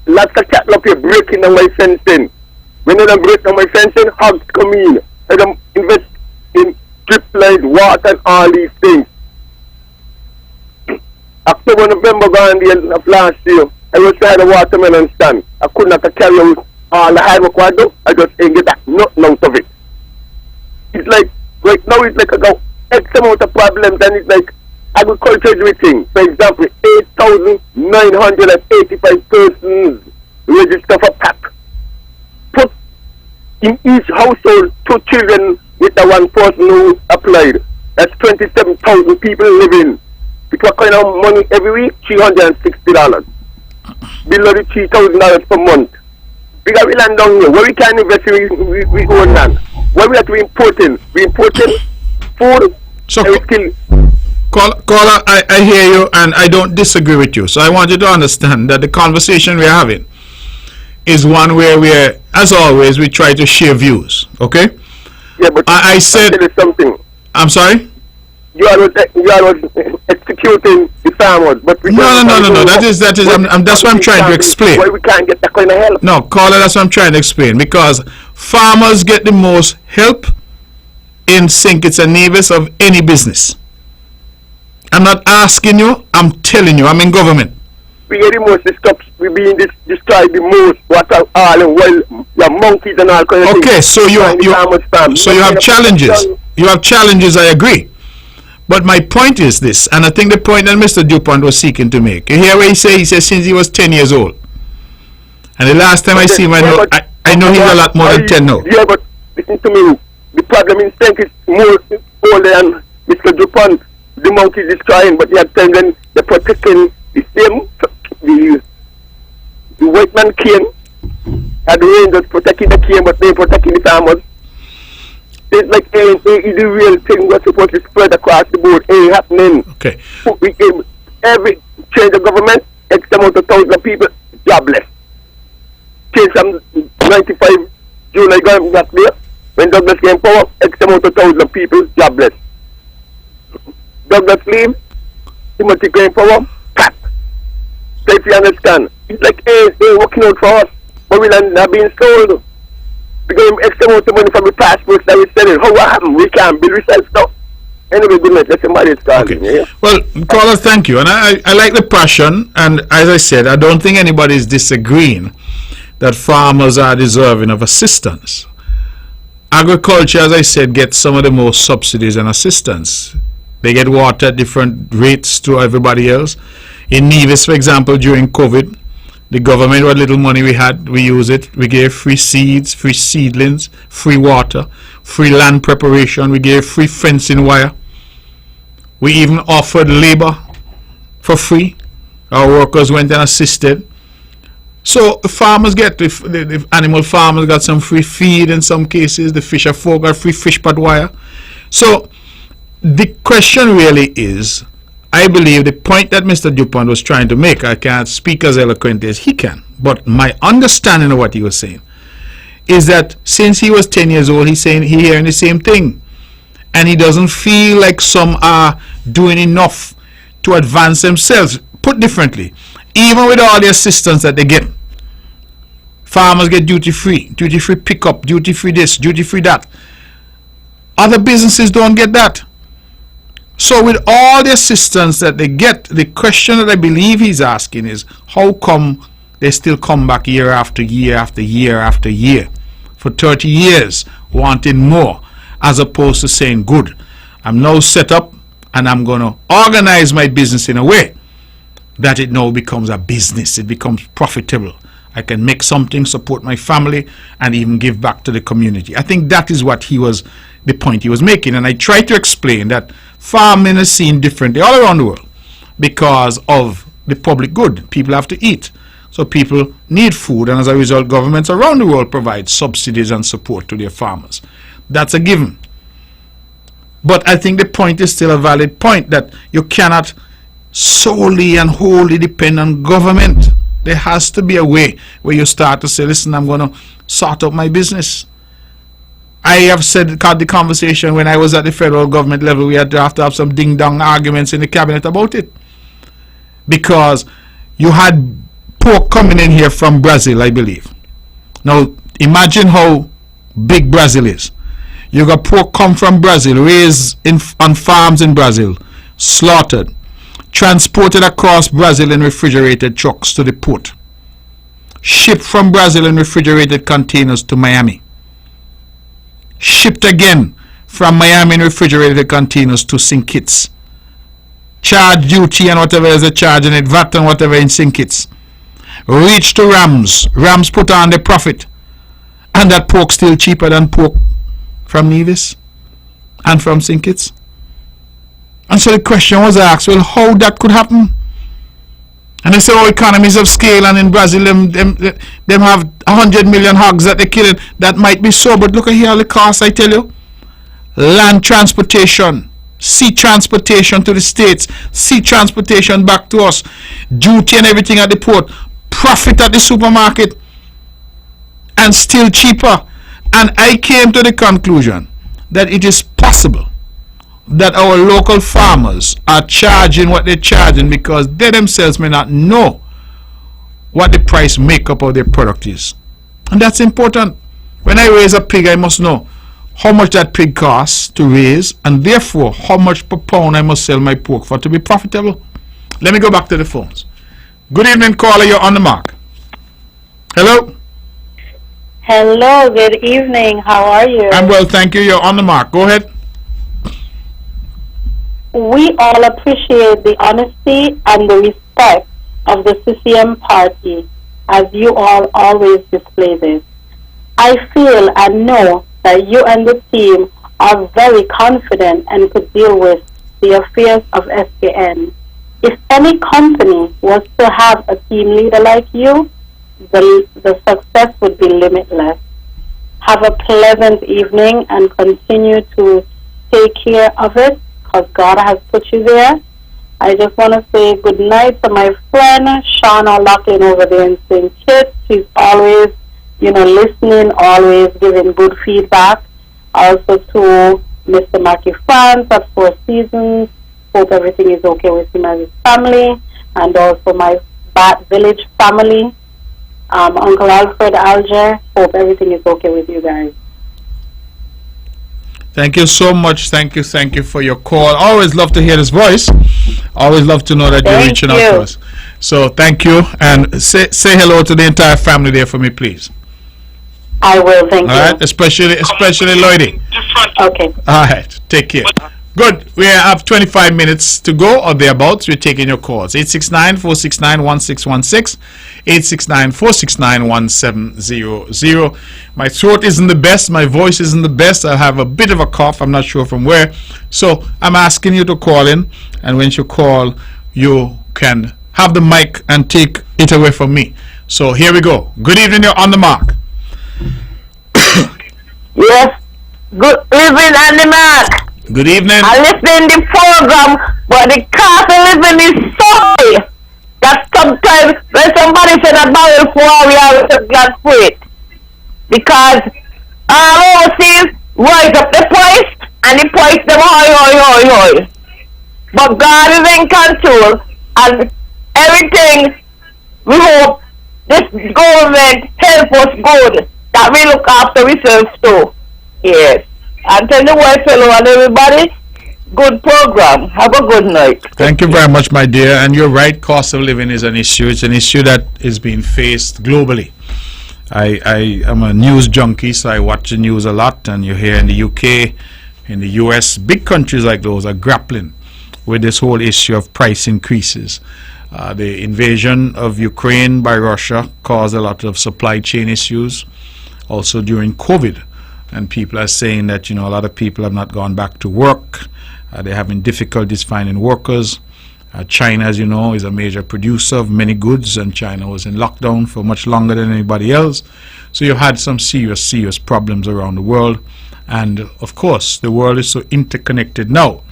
Lots of cattle up here breaking down my fencing. When they don't break down my fencing, hogs come in. I don't invest in drip lines, water, and all these things. October, November, gone the end of last year, I was trying to watermelon stand. I could not carry out all the hard work I do. I just ain't get that nothing out of it. It's like, right now it's like I got X amount of problems, and it's like agriculture is everything. For example, 8,985 persons register for PAC. Put in each household 2 children with the one person who applied. That's 27,000 people living. It was kind of money every week, $360. Below the $3,000 per month. Because we land down here, where we can invest we own land. Where we have to be importing? We importing food. So, caller, I hear you, and I don't disagree with you. So I want you to understand that the conversation we're having is one where we're, as always, we try to share views. Okay? Yeah, but I said something. I'm sorry? You are executing the farmers, but we no. That's what I'm trying to explain. Why we can't get that kind of help? No, caller, that's what I'm trying to explain. Because farmers get the most help in St. Kitts and Nevis of any business. I'm not asking you, I'm telling you, I'm in government. We get the most stuff, we being destroyed the most, what are all and well, your monkeys and all kind of things. Okay, so you have challenges. You have challenges, I agree. But my point is this, and I think the point that Mr. DuPont was seeking to make. You hear what he says? He says since he was 10 years old. And the last time I see him, I know he's a lot more than 10 now. Yeah, but listen to me. The problem in Stenk is more older than Mr. Dupont. The monkey is crying, but they are telling they're protecting the same, the white man cane, and the rangers protecting the cane, but they're protecting the farmers. It's like the real thing was supposed to spread across the board. Ain't happening. Okay. Every change of government, X amount of thousands of people, jobless. Change from 95 July got there. When Douglas came power, X amount of thousands of people, jobless. Douglas leave, Timothy came power, cut. So if you understand, it's like they're working out for us, but we're not being sold. Because X amount of money from the passports that we're selling, how what happened? We can't build ourselves now. Anyway, good night. Let somebody start. Okay. Yeah? Well, caller, thank you. And I like the passion. And as I said, I don't think anybody is disagreeing that farmers are deserving of assistance. Agriculture, as I said, gets some of the most subsidies and assistance. They get water at different rates to everybody else. In Nevis, for example, during COVID, the government, what little money we had, we used it. We gave free seeds, free seedlings, free water, free land preparation. We gave free fencing wire. We even offered labor for free. Our workers went and assisted. So the farmers get, the animal farmers got some free feed in some cases. The fisher folk got free fish pot wire. So the question really is, I believe the point that Mr. Dupont was trying to make, I can't speak as eloquently as he can, but my understanding of what he was saying is that since he was 10 years old, he's hearing the same thing. And he doesn't feel like some are doing enough to advance themselves. Put differently, even with all the assistance that they get, farmers get duty-free pickup, duty-free this, duty-free that. Other businesses don't get that. So with all the assistance that they get, the question that I believe he's asking is, how come they still come back year after year after year after year for 30 years wanting more, as opposed to saying, good, I'm now set up and I'm going to organize my business in a way that it now becomes a business, it becomes profitable. I can make something, support my family, and even give back to the community. I think that is what the point he was making. And I try to explain that farming is seen differently all around the world because of the public good. People have to eat. So people need food, and as a result, governments around the world provide subsidies and support to their farmers. That's a given. But I think the point is still a valid point, that you cannot solely and wholly depend on government. There has to be a way where you start to say, listen, I'm going to sort out my business. I have said the conversation when I was at the federal government level, we had to have some ding-dong arguments in the cabinet about it. Because you had pork coming in here from Brazil, I believe. Now, imagine how big Brazil is. You got pork come from Brazil, raised on farms in Brazil, slaughtered, transported across Brazil in refrigerated trucks to the port, shipped from Brazil in refrigerated containers to Miami, shipped again from Miami in refrigerated containers to St. Kitts, charge duty and whatever is a charge in it, VAT and whatever in St. Kitts, reach to Rams put on the profit, and that pork still cheaper than pork from Nevis and from St. Kitts. And so the question was asked, well, how that could happen? And they say, oh, economies of scale, and in Brazil, them have 100 million hogs that they're killing. That might be so, but look at here all the costs, I tell you. Land transportation, sea transportation to the States, sea transportation back to us, duty and everything at the port, profit at the supermarket, and still cheaper. And I came to the conclusion that it is possible that our local farmers are charging what they're charging because they themselves may not know what the price makeup of their product is. And that's important. When I raise a pig, I must know how much that pig costs to raise, and therefore how much per pound I must sell my pork for to be profitable. Let me go back to the phones. Good evening, caller. You're on the mark. Hello? Hello, good evening. How are you? I'm well, thank you. You're on the mark. Go ahead. We all appreciate the honesty and the respect of the CCM party. as you all always display this. I feel and know that you and the team are very confident and could deal with the affairs of SKN. If any company was to have a team leader like you, the success would be limitless. Have a pleasant evening and continue to take care of it because God has put you there. I just want to say good night to my friend Shauna Locklin over there in St. Kitts. She's always, listening, always giving good feedback. Also to Mr. Mackie France at Four Seasons. Hope everything is okay with him and his family. And also my Bat Village family. Uncle Alfred Alger, hope everything is okay with you guys. Thank you so much. Thank you for your call. Always love to hear this voice. Always love to know that you're reaching out to us. So thank you, and say hello to the entire family there for me, please. I will, thank you. All right, especially Lloydie. Okay. All right, take care. Good. We have 25 minutes to go or thereabouts. We're taking your calls. 869-469-1616, 869-469-1700. My throat isn't the best. My voice isn't the best. I have a bit of a cough. I'm not sure from where. So I'm asking you to call in. And when you call, you can have the mic and take it away from me. So here we go. Good evening. You're on the mark. Yes. Good evening, on the mark. Good evening. I listen to the program, but the cost of living is so high that sometimes when somebody said a barrel for we are glad for it. Because overseas rise up the price and the price them high. But God is in control and everything we hope this government help us good that we look after ourselves too. Yes. And tell the white fellow and everybody, good program. Have a good night. Thank you very much, my dear. And you're right, cost of living is an issue. It's an issue that is being faced globally. I am a news junkie, so I watch the news a lot. And you're here in the UK, in the US, big countries like those are grappling with this whole issue of price increases. The invasion of Ukraine by Russia caused a lot of supply chain issues. Also during COVID. And people are saying that, a lot of people have not gone back to work. They're having difficulties finding workers. China, as you know, is a major producer of many goods, and China was in lockdown for much longer than anybody else. So you've had some serious problems around the world. And, of course, the world is so interconnected now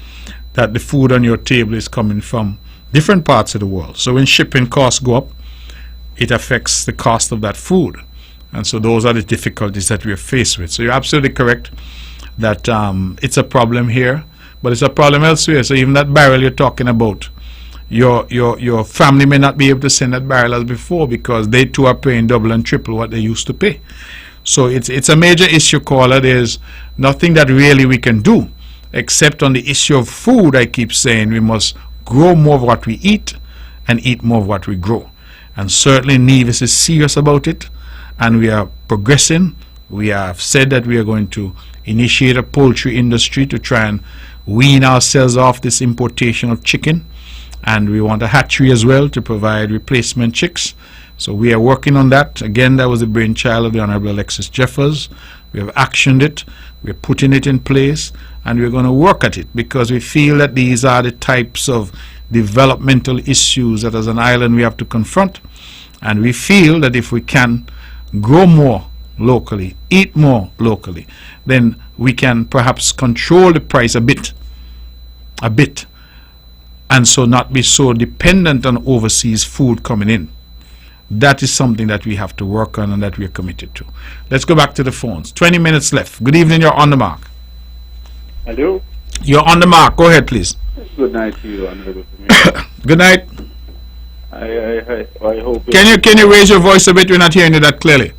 that the food on your table is coming from different parts of the world. So when shipping costs go up, it affects the cost of that food. And so those are the difficulties that we are faced with. So you're absolutely correct that it's a problem here, but it's a problem elsewhere. So even that barrel you're talking about, your family may not be able to send that barrel as before because they too are paying double and triple what they used to pay. So it's a major issue, caller. There's nothing that really we can do except on the issue of food. I keep saying we must grow more of what we eat and eat more of what we grow. And certainly Nevis is serious about it. And we are progressing. We have said that we are going to initiate a poultry industry to try and wean ourselves off this importation of chicken. And we want a hatchery as well to provide replacement chicks. So we are working on that. Again, that was the brainchild of the Honorable Alexis Jeffers. We have actioned it. We're putting it in place. And we're going to work at it because we feel that these are the types of developmental issues that as an island we have to confront. And we feel that if we can grow more locally, eat more locally, then we can perhaps control the price a bit, and so not be so dependent on overseas food coming in. That is something that we have to work on and that we are committed to. Let's go back to the phones. 20 minutes left. Good evening, you're on the mark. Hello? You're on the mark. Go ahead, please. Good night to you, Honorable. Good night. I hope. Can you raise your voice a bit? We're not hearing you that clearly.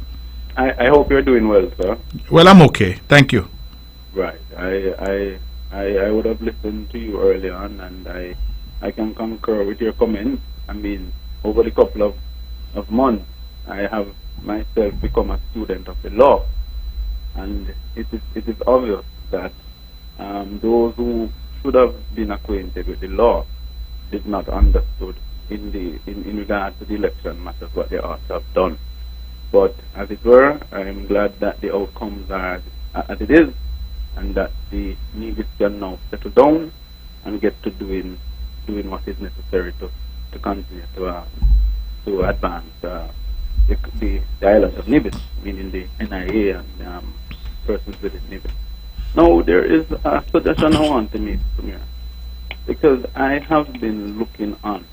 I hope you're doing well, sir. Well, I'm okay. Thank you. Right. I would have listened to you early on, and I can concur with your comments. I mean, over the couple of months, I have myself become a student of the law, and it is obvious that those who should have been acquainted with the law did not understood in regard to the election matters what they ought to have done. But as it were, I am glad that the outcomes are as it is, and that the Nevis can now settle down and get to doing what is necessary to continue to advance the island of Nevis, meaning the NIA and persons within Nevis. Now, there is a suggestion I want to make, Premier, because I have been looking on,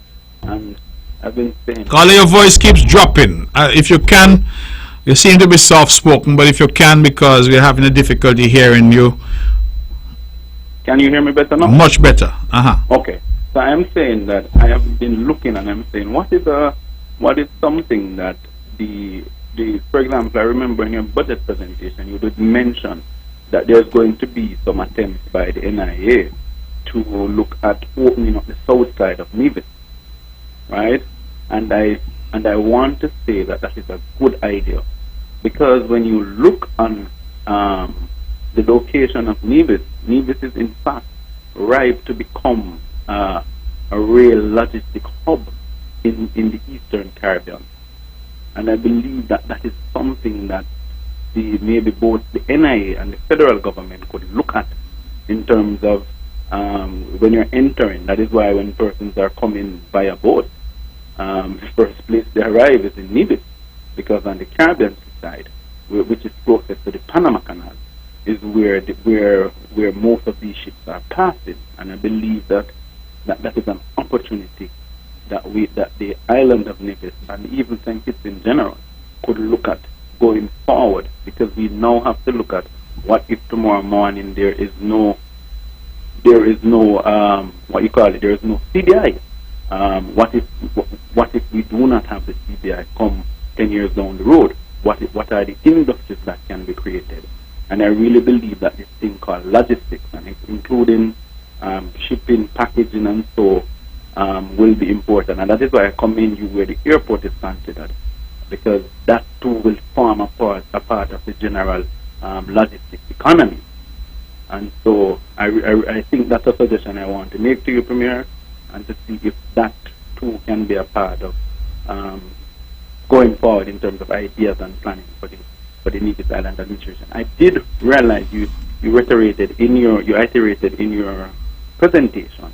and I've been saying... Caller, your voice keeps dropping. If you can, you seem to be soft-spoken, but if you can, because we're having a difficulty hearing you. Can you hear me better now? Much better. Okay. So I'm saying that I have been looking, and I'm saying, what is something that for example, I remember in your budget presentation, you did mention that there's going to be some attempts by the NIA to look at opening up the south side of Nevis, right? And I want to say that is a good idea, because when you look on the location of Nevis, Nevis is in fact ripe to become a real logistic hub in the Eastern Caribbean. And I believe that is something that maybe both the NIA and the federal government could look at in terms of when you're entering. That is why when persons are coming via boat, the first place they arrive is in Nevis, because on the Caribbean side, which is closest to the Panama Canal, is where most of these ships are passing. And I believe that is an opportunity that the island of Nevis and even St. Kitts in general could look at going forward, because we now have to look at what if tomorrow morning there is no what you call it, there is no CBI. What if we do not have the CBI come 10 years down the road? What are the industries that can be created? And I really believe that this thing called logistics, and including shipping, packaging, and so will be important. And that is why I commend you where the airport is considered, because that too will form a part of the general logistics economy. And so I think that's a suggestion I want to make to you, Premier, and to see if that too can be a part of going forward in terms of ideas and planning for the Nevis Island administration. I did realize you iterated in your presentation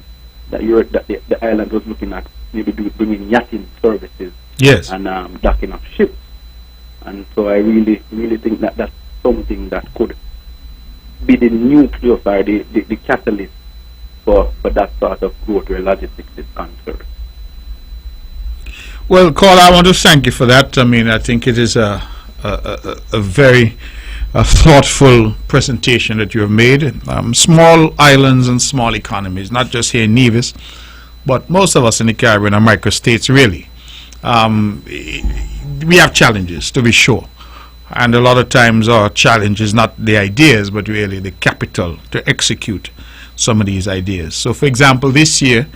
that the island was looking at maybe bringing yachting services, yes, and docking of ships. And so I really think that that's something that could be the nucleus or the catalyst for that sort of growth where logistics is concerned. Well, Carl, I want to thank you for that. I mean, I think it is a very thoughtful presentation that you have made. Small islands and small economies, not just here in Nevis, but most of us in the Caribbean are microstates, really. We have challenges, to be sure. And a lot of times our challenge is not the ideas, but really the capital to execute some of these ideas. So, for example, this year,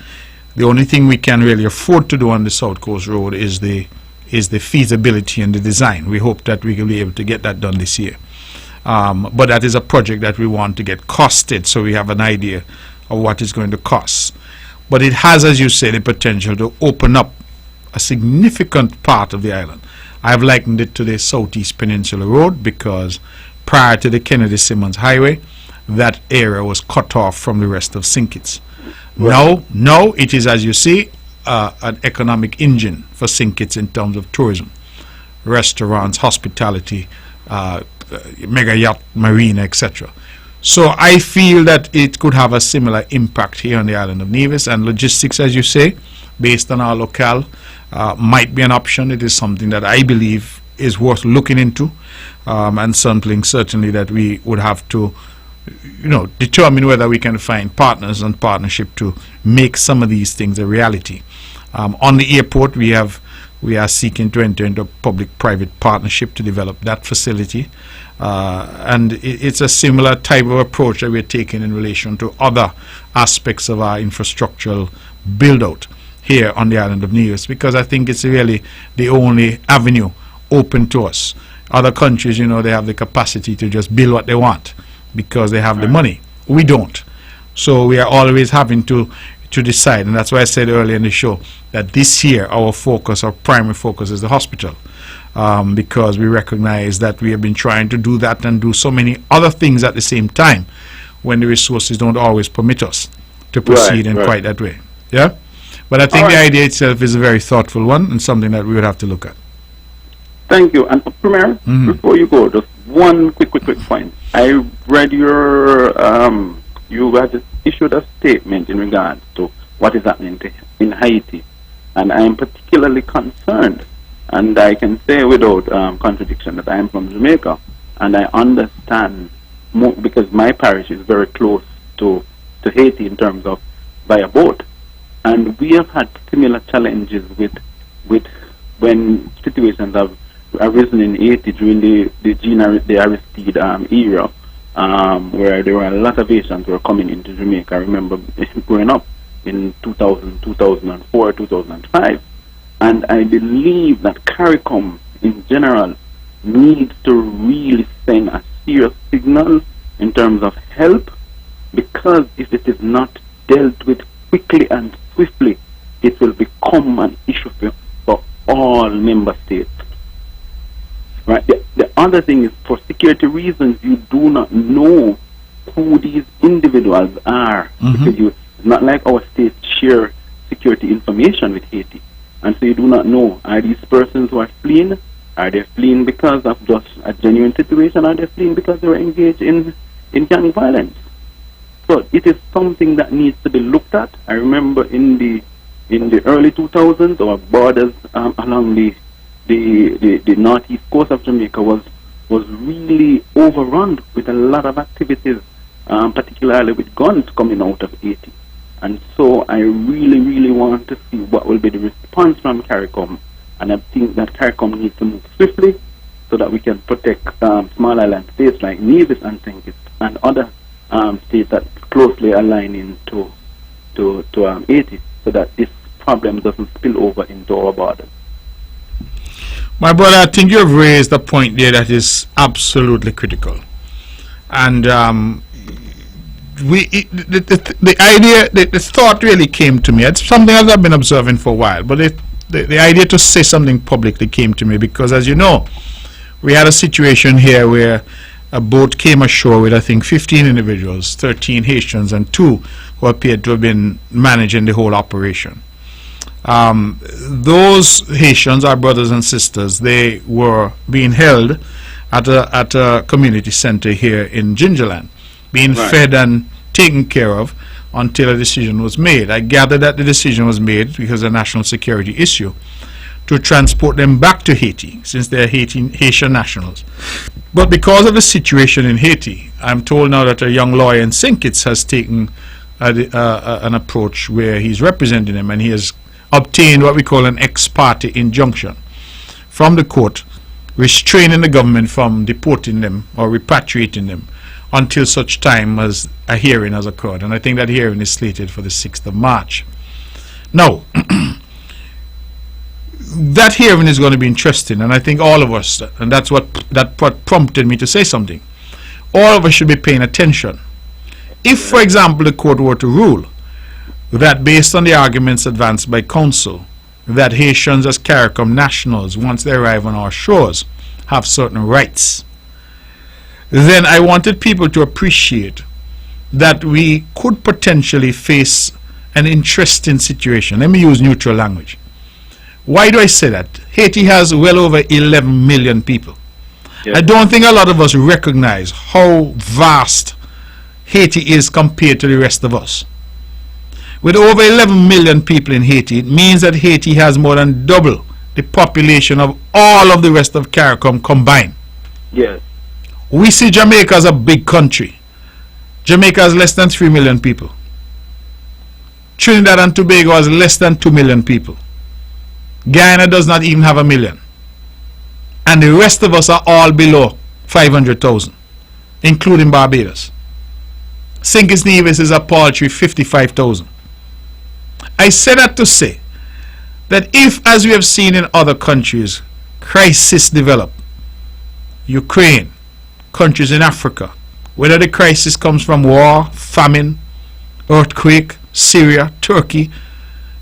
the only thing we can really afford to do on the South Coast Road is the feasibility and the design. We hope that we will be able to get that done this year. But that is a project that we want to get costed, so we have an idea of what it's going to cost. But it has, as you say, the potential to open up a significant part of the island. I've likened it to the Southeast Peninsula Road, because prior to the Kennedy-Simmons Highway, that area was cut off from the rest of St. Kitts. Right. Now it is, as you see, an economic engine for St. Kitts in terms of tourism, restaurants, hospitality, mega yacht, marina, etc. So I feel that it could have a similar impact here on the island of Nevis, and logistics, as you say, based on our locale, might be an option. It is something that I believe is worth looking into, and something certainly that we would have to determine whether we can find partners and partnership to make some of these things a reality. On the airport, we are seeking to enter into a public-private partnership to develop that facility, and it's a similar type of approach that we're taking in relation to other aspects of our infrastructural build-out here on the island of Nevis, because I think it's really the only avenue open to us. Other countries, they have the capacity to just build what they want because they have the money. We don't. So we are always having to to decide. And that's why I said earlier in the show that this year our primary focus is the hospital, because we recognize that we have been trying to do that and do so many other things at the same time when the resources don't always permit us to proceed in quite that way. Yeah? But I think the idea itself is a very thoughtful one and something that we would have to look at. Thank you. And Premier, before you go, just one quick point. I read you had issued a statement in regards to what is happening in Haiti, and I am particularly concerned, and I can say without contradiction that I am from Jamaica, and I understand because my parish is very close to Haiti in terms of by a boat, and we have had similar challenges with when situations have arisen in Haiti during the Aristide era, where there were a lot of Haitians who were coming into Jamaica. I remember growing up in 2000, 2004, 2005, and I believe that CARICOM in general needs to really send a serious signal in terms of help, because if it is not dealt with quickly and swiftly, it will become an issue for all member states. Right. The other thing is, for security reasons, you do not know who these individuals are, because it's not like our states share security information with Haiti, and so you do not know, are these persons who are fleeing, are they fleeing because of just a genuine situation, are they fleeing because they were engaged in gang violence? So it is something that needs to be looked at. I remember in the early 2000s, our borders along the northeast coast of Jamaica was really overrun with a lot of activities, particularly with guns coming out of Haiti. And so I really want to see what will be the response from CARICOM, and I think that CARICOM needs to move swiftly so that we can protect small island states like Nevis and St. Kitts and other states that closely aligning to Haiti, so that this problem doesn't spill over into our borders. My brother, I think you have raised a point there that is absolutely critical, and the idea, the thought really came to me. It's something else I've been observing for a while, but the idea to say something publicly came to me because, as you know, we had a situation here where a boat came ashore with, I think, 15 individuals, 13 Haitians and 2 who appeared to have been managing the whole operation. Those Haitians, our brothers and sisters, they were being held at a community center here in Gingerland, being fed and taken care of until a decision was made. I gather that the decision was made because of a national security issue to transport them back to Haiti, since they're Haitian nationals. But because of the situation in Haiti, I'm told now that a young lawyer in St. Kitts has taken an approach where he's representing them, and he has obtained what we call an ex parte injunction from the court, restraining the government from deporting them or repatriating them until such time as a hearing has occurred. And I think that hearing is slated for the 6th of March. Now, that hearing is going to be interesting, and I think all of us, and that's what prompted me to say something, all of us should be paying attention. If, for example, the court were to rule that, based on the arguments advanced by counsel, that Haitians as CARICOM nationals, once they arrive on our shores, have certain rights, then I wanted people to appreciate that we could potentially face an interesting situation. Let me use neutral language. Why do I say that? Haiti has well over 11 million people. Yes. I don't think a lot of us recognize how vast Haiti is compared to the rest of us. With over 11 million people in Haiti, it means that Haiti has more than double the population of all of the rest of CARICOM combined. Yes. We see Jamaica as a big country. Jamaica has less than 3 million people. Trinidad and Tobago has less than 2 million people. Guyana does not even have 1 million. And the rest of us are all below 500,000, including Barbados. St. Kitts Nevis is a paltry 55,000. I say that to say that if, as we have seen in other countries, crises develop, Ukraine, countries in Africa, whether the crisis comes from war, famine, earthquake, Syria, Turkey,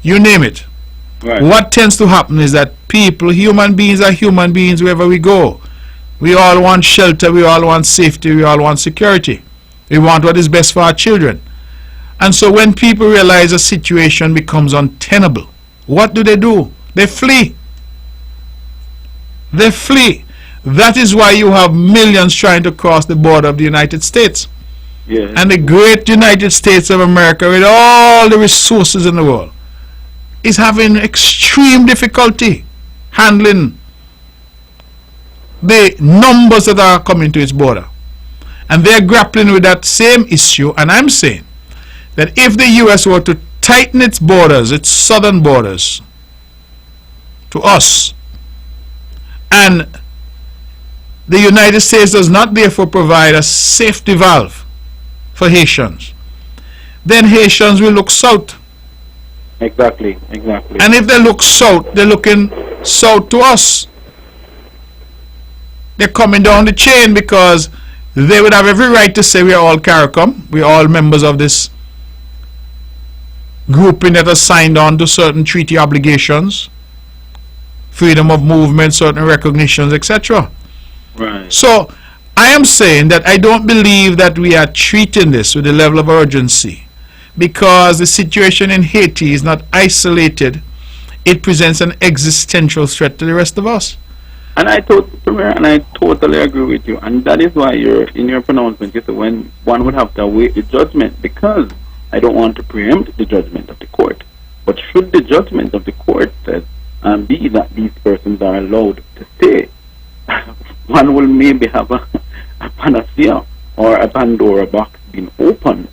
you name it. Right. What tends to happen is that people, human beings are human beings wherever we go. We all want shelter, we all want safety, we all want security. We want what is best for our children. And so when people realize a situation becomes untenable, what do? They flee. They flee. That is why you have millions trying to cross the border of the United States. Yeah. And the great United States of America, with all the resources in the world, is having extreme difficulty handling the numbers that are coming to its border. And they're grappling with that same issue. And I'm saying that if the U.S. were to tighten its borders, its southern borders, to us, and the United States does not therefore provide a safety valve for Haitians, then Haitians will look south. Exactly. And if they look south, they're looking south to us. They're coming down the chain because they would have every right to say we are all CARICOM, we are all members of this grouping that has signed on to certain treaty obligations, freedom of movement, certain recognitions, etc. Right. So I am saying that I don't believe that we are treating this with the level of urgency, because the situation in Haiti is not isolated. It presents an existential threat to the rest of us. And I totally agree with you. And that is why in your pronouncement, you said when one would have to await the judgment, because I don't want to preempt the judgment of the court. But should the judgment of the court be that these persons are allowed to stay, one will maybe have a panacea or a Pandora box being opened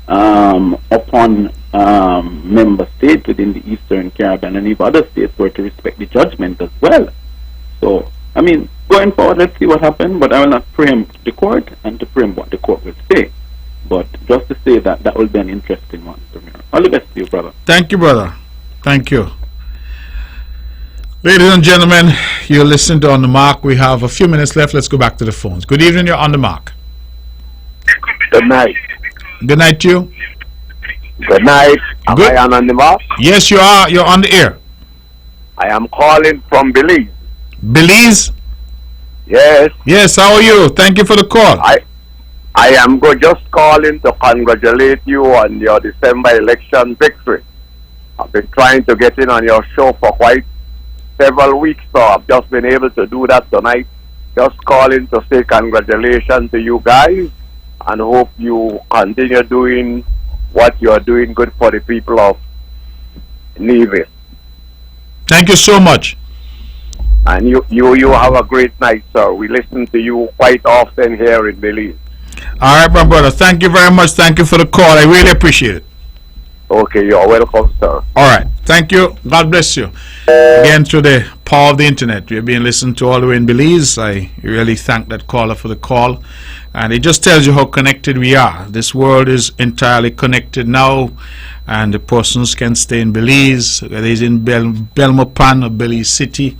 upon member states within the Eastern Caribbean, and if other states were to respect the judgment as well. So, I mean, going forward, let's see what happens, but I will not preempt the court and to preempt what the court will say. But just to say that will be an interesting one. All the best to you, brother. Thank you, brother. Thank you. Ladies and gentlemen, you're listening to On the Mark. We have a few minutes left. Let's go back to the phones. Good evening, you're On the Mark. Good night. Good night to you. Good night. Am Good. I on the mark? Yes, you are. You're on the air. I am calling from Belize. Belize? Yes. Yes, how are you? Thank you for the call. I am just calling to congratulate you on your December election victory. I've been trying to get in on your show for quite several weeks, so I've just been able to do that tonight. Just calling to say congratulations to you guys, and hope you continue doing what you're doing good for the people of Nevis. Thank you so much. And you have a great night, sir. We listen to you quite often here in Belize. All right, my brother. Thank you very much. Thank you for the call. I really appreciate it. Okay, you're welcome, sir. All right. Thank you. God bless you. Again, through the power of the internet, we're being listened to all the way in Belize. I really thank that caller for the call. And it just tells you how connected we are. This world is entirely connected now. And the persons can stay in Belize, whether it's in Belmopan or Belize City.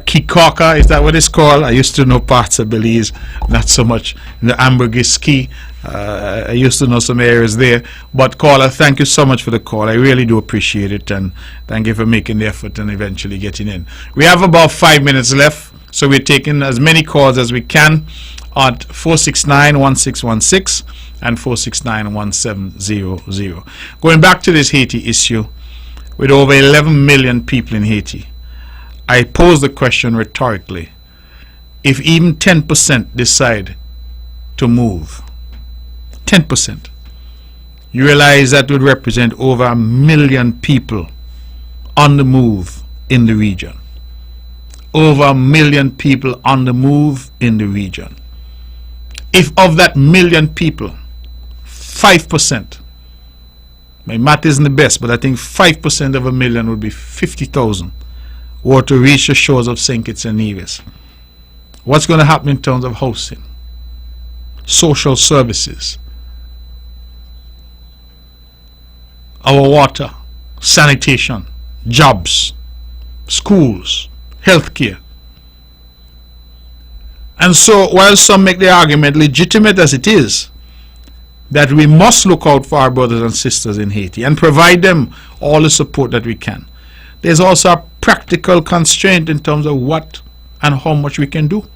Kikaka, is that what it's called? I used to know parts of Belize, not so much in the Ambergris Key. I used to know some areas there. But caller, thank you so much for the call. I really do appreciate it, and thank you for making the effort and eventually getting in. We have about 5 minutes left, so we're taking as many calls as we can at 469-1616 and 469-1700. Going back to this Haiti issue, with over 11 million people in Haiti, I pose the question rhetorically. If even 10% decide to move, 10%, you realize that would represent over 1 million people on the move in the region. Over 1 million people on the move in the region. If of that 1 million people, 5%, my math isn't the best, but I think 5% of 1 million would be 50,000 were to reach the shores of St. Kitts and Nevis. What's going to happen in terms of housing, social services, our water, sanitation, jobs, schools, healthcare? And so while some make the argument, legitimate as it is, that we must look out for our brothers and sisters in Haiti and provide them all the support that we can. There's also a practical constraint in terms of what and how much we can do.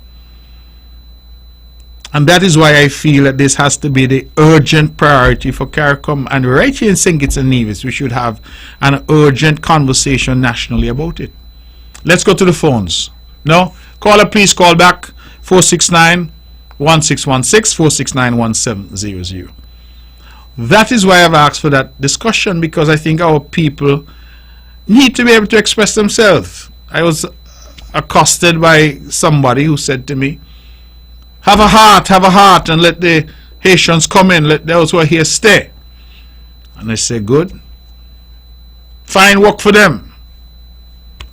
And that is why I feel that this has to be the urgent priority for CARICOM. And right here in St. Kitts and Nevis, we should have an urgent conversation nationally about it. Let's go to the phones. No? Caller, please call back 469-1616, 469-1700. That is why I've asked for that discussion, because I think our people need to be able to express themselves. I was accosted by somebody who said to me, have a heart, and let the Haitians come in, let those who are here stay. And I said, good. Find work for them.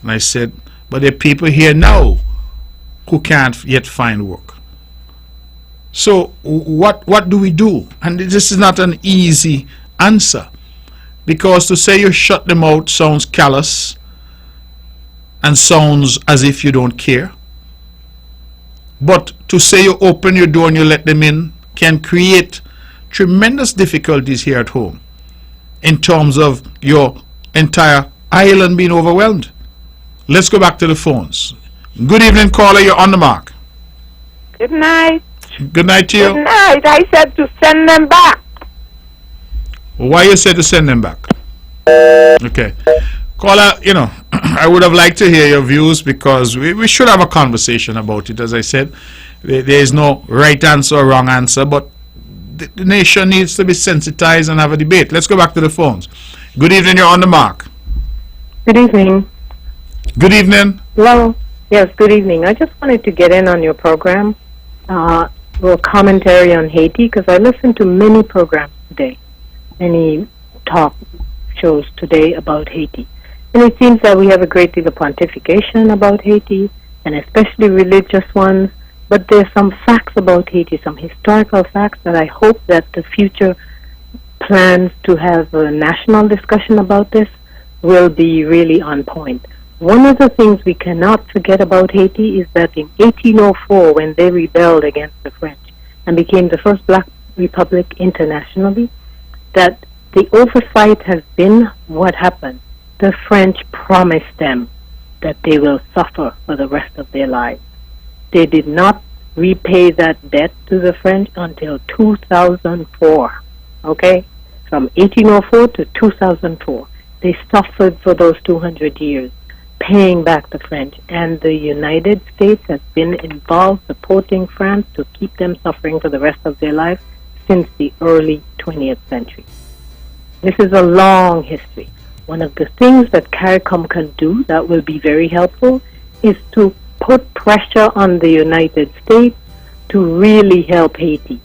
And I said, but there are people here now who can't yet find work. So what do we do? And this is not an easy answer, because to say you shut them out sounds callous and sounds as if you don't care. But to say you open your door and you let them in can create tremendous difficulties here at home in terms of your entire island being overwhelmed. Let's go back to the phones. Good evening, caller. You're on the mark. Good night. Good night to you. Good night. I said to send them back. Why you said to send them back? Okay. Caller, I would have liked to hear your views, because we should have a conversation about it. As I said, there is no right answer or wrong answer, but the nation needs to be sensitized and have a debate. Let's go back to the phones. Good evening, you're on the mark. Good evening. Good evening. Hello. Yes, good evening. I just wanted to get in on your program, a little commentary on Haiti, because I listened to many programs today, many talk shows today about Haiti. And it seems that we have a great deal of pontification about Haiti, and especially religious ones, but there's some facts about Haiti, some historical facts that I hope that the future plans to have a national discussion about this will be really on point. One of the things we cannot forget about Haiti is that in 1804, when they rebelled against the French and became the first black republic internationally, that the oversight has been what happened. The French promised them that they will suffer for the rest of their lives. They did not repay that debt to the French until 2004, okay? From 1804 to 2004. They suffered for those 200 years, paying back the French, and the United States has been involved supporting France to keep them suffering for the rest of their lives since the early 20th century. This is a long history. One of the things that CARICOM can do that will be very helpful is to put pressure on the United States to really help Haiti.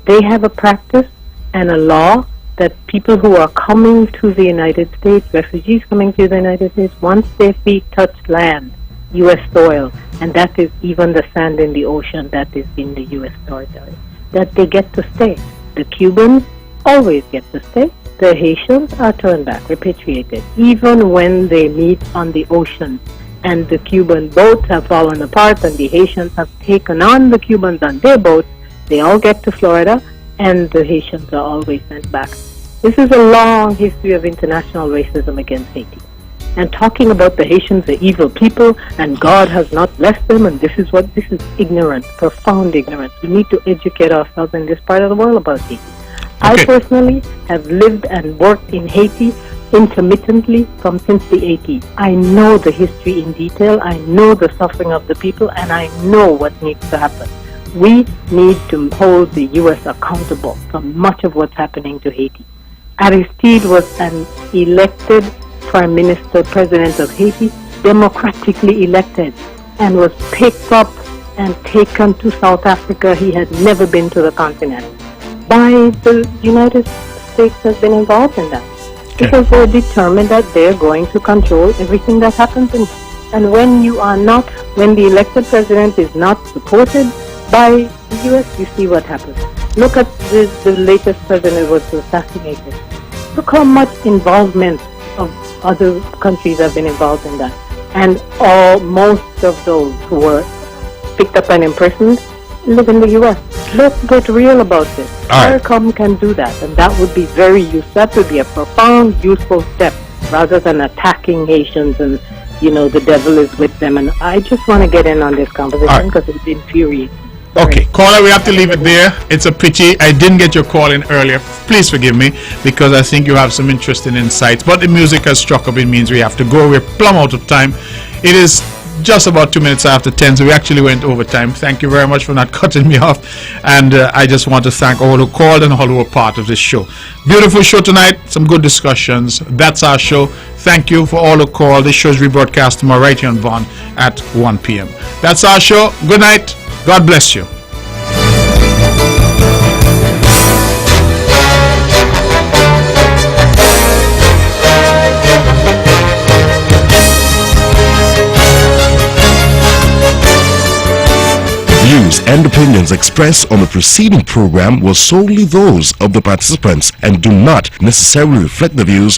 They have a practice and a law that people who are coming to the United States, refugees coming to the United States, once their feet touch land, U.S. soil, and that is even the sand in the ocean that is in the U.S. territory, that they get to stay. The Cubans always get to stay. The Haitians are turned back, repatriated, even when they meet on the ocean and the Cuban boats have fallen apart and the Haitians have taken on the Cubans on their boats. They all get to Florida and the Haitians are always sent back. This is a long history of international racism against Haiti. And talking about the Haitians are evil people and God has not blessed them, and this is ignorance, profound ignorance. We need to educate ourselves in this part of the world about Haiti. I personally have lived and worked in Haiti intermittently since the 80s. I know the history in detail, I know the suffering of the people, and I know what needs to happen. We need to hold the U.S. accountable for much of what's happening to Haiti. Aristide was an elected Prime Minister, President of Haiti, democratically elected, and was picked up and taken to South Africa. He had never been to the continent. By the United States has been involved in that. Because they're determined that they're going to control everything that happens. And when the elected president is not supported by the U.S., you see what happens. Look at the latest president was assassinated. Look how much involvement of other countries have been involved in that. And most of those who were picked up and imprisoned live in the U.S. let's get real about this. All right. CARICOM can do that, and that would be that would be a profound, useful step, rather than attacking Haitians and, the devil is with them. And I just want to get in on this conversation because it's infuriating. Okay, caller, we have to leave it there. It's a pity I didn't get your call in earlier. Please forgive me, because I think you have some interesting insights. But the music has struck up. It means we have to go. We're plumb out of time. It is just about 2 minutes after 10, so we actually went over time. Thank you very much for not cutting me off. And I just want to thank all who called and all who were part of this show. Beautiful show tonight. Some good discussions. That's our show. Thank you for all who called. This show is rebroadcast tomorrow right here on Vaughn at 1 p.m. That's our show. Good night. God bless you. Views and opinions expressed on the preceding program were solely those of the participants and do not necessarily reflect the views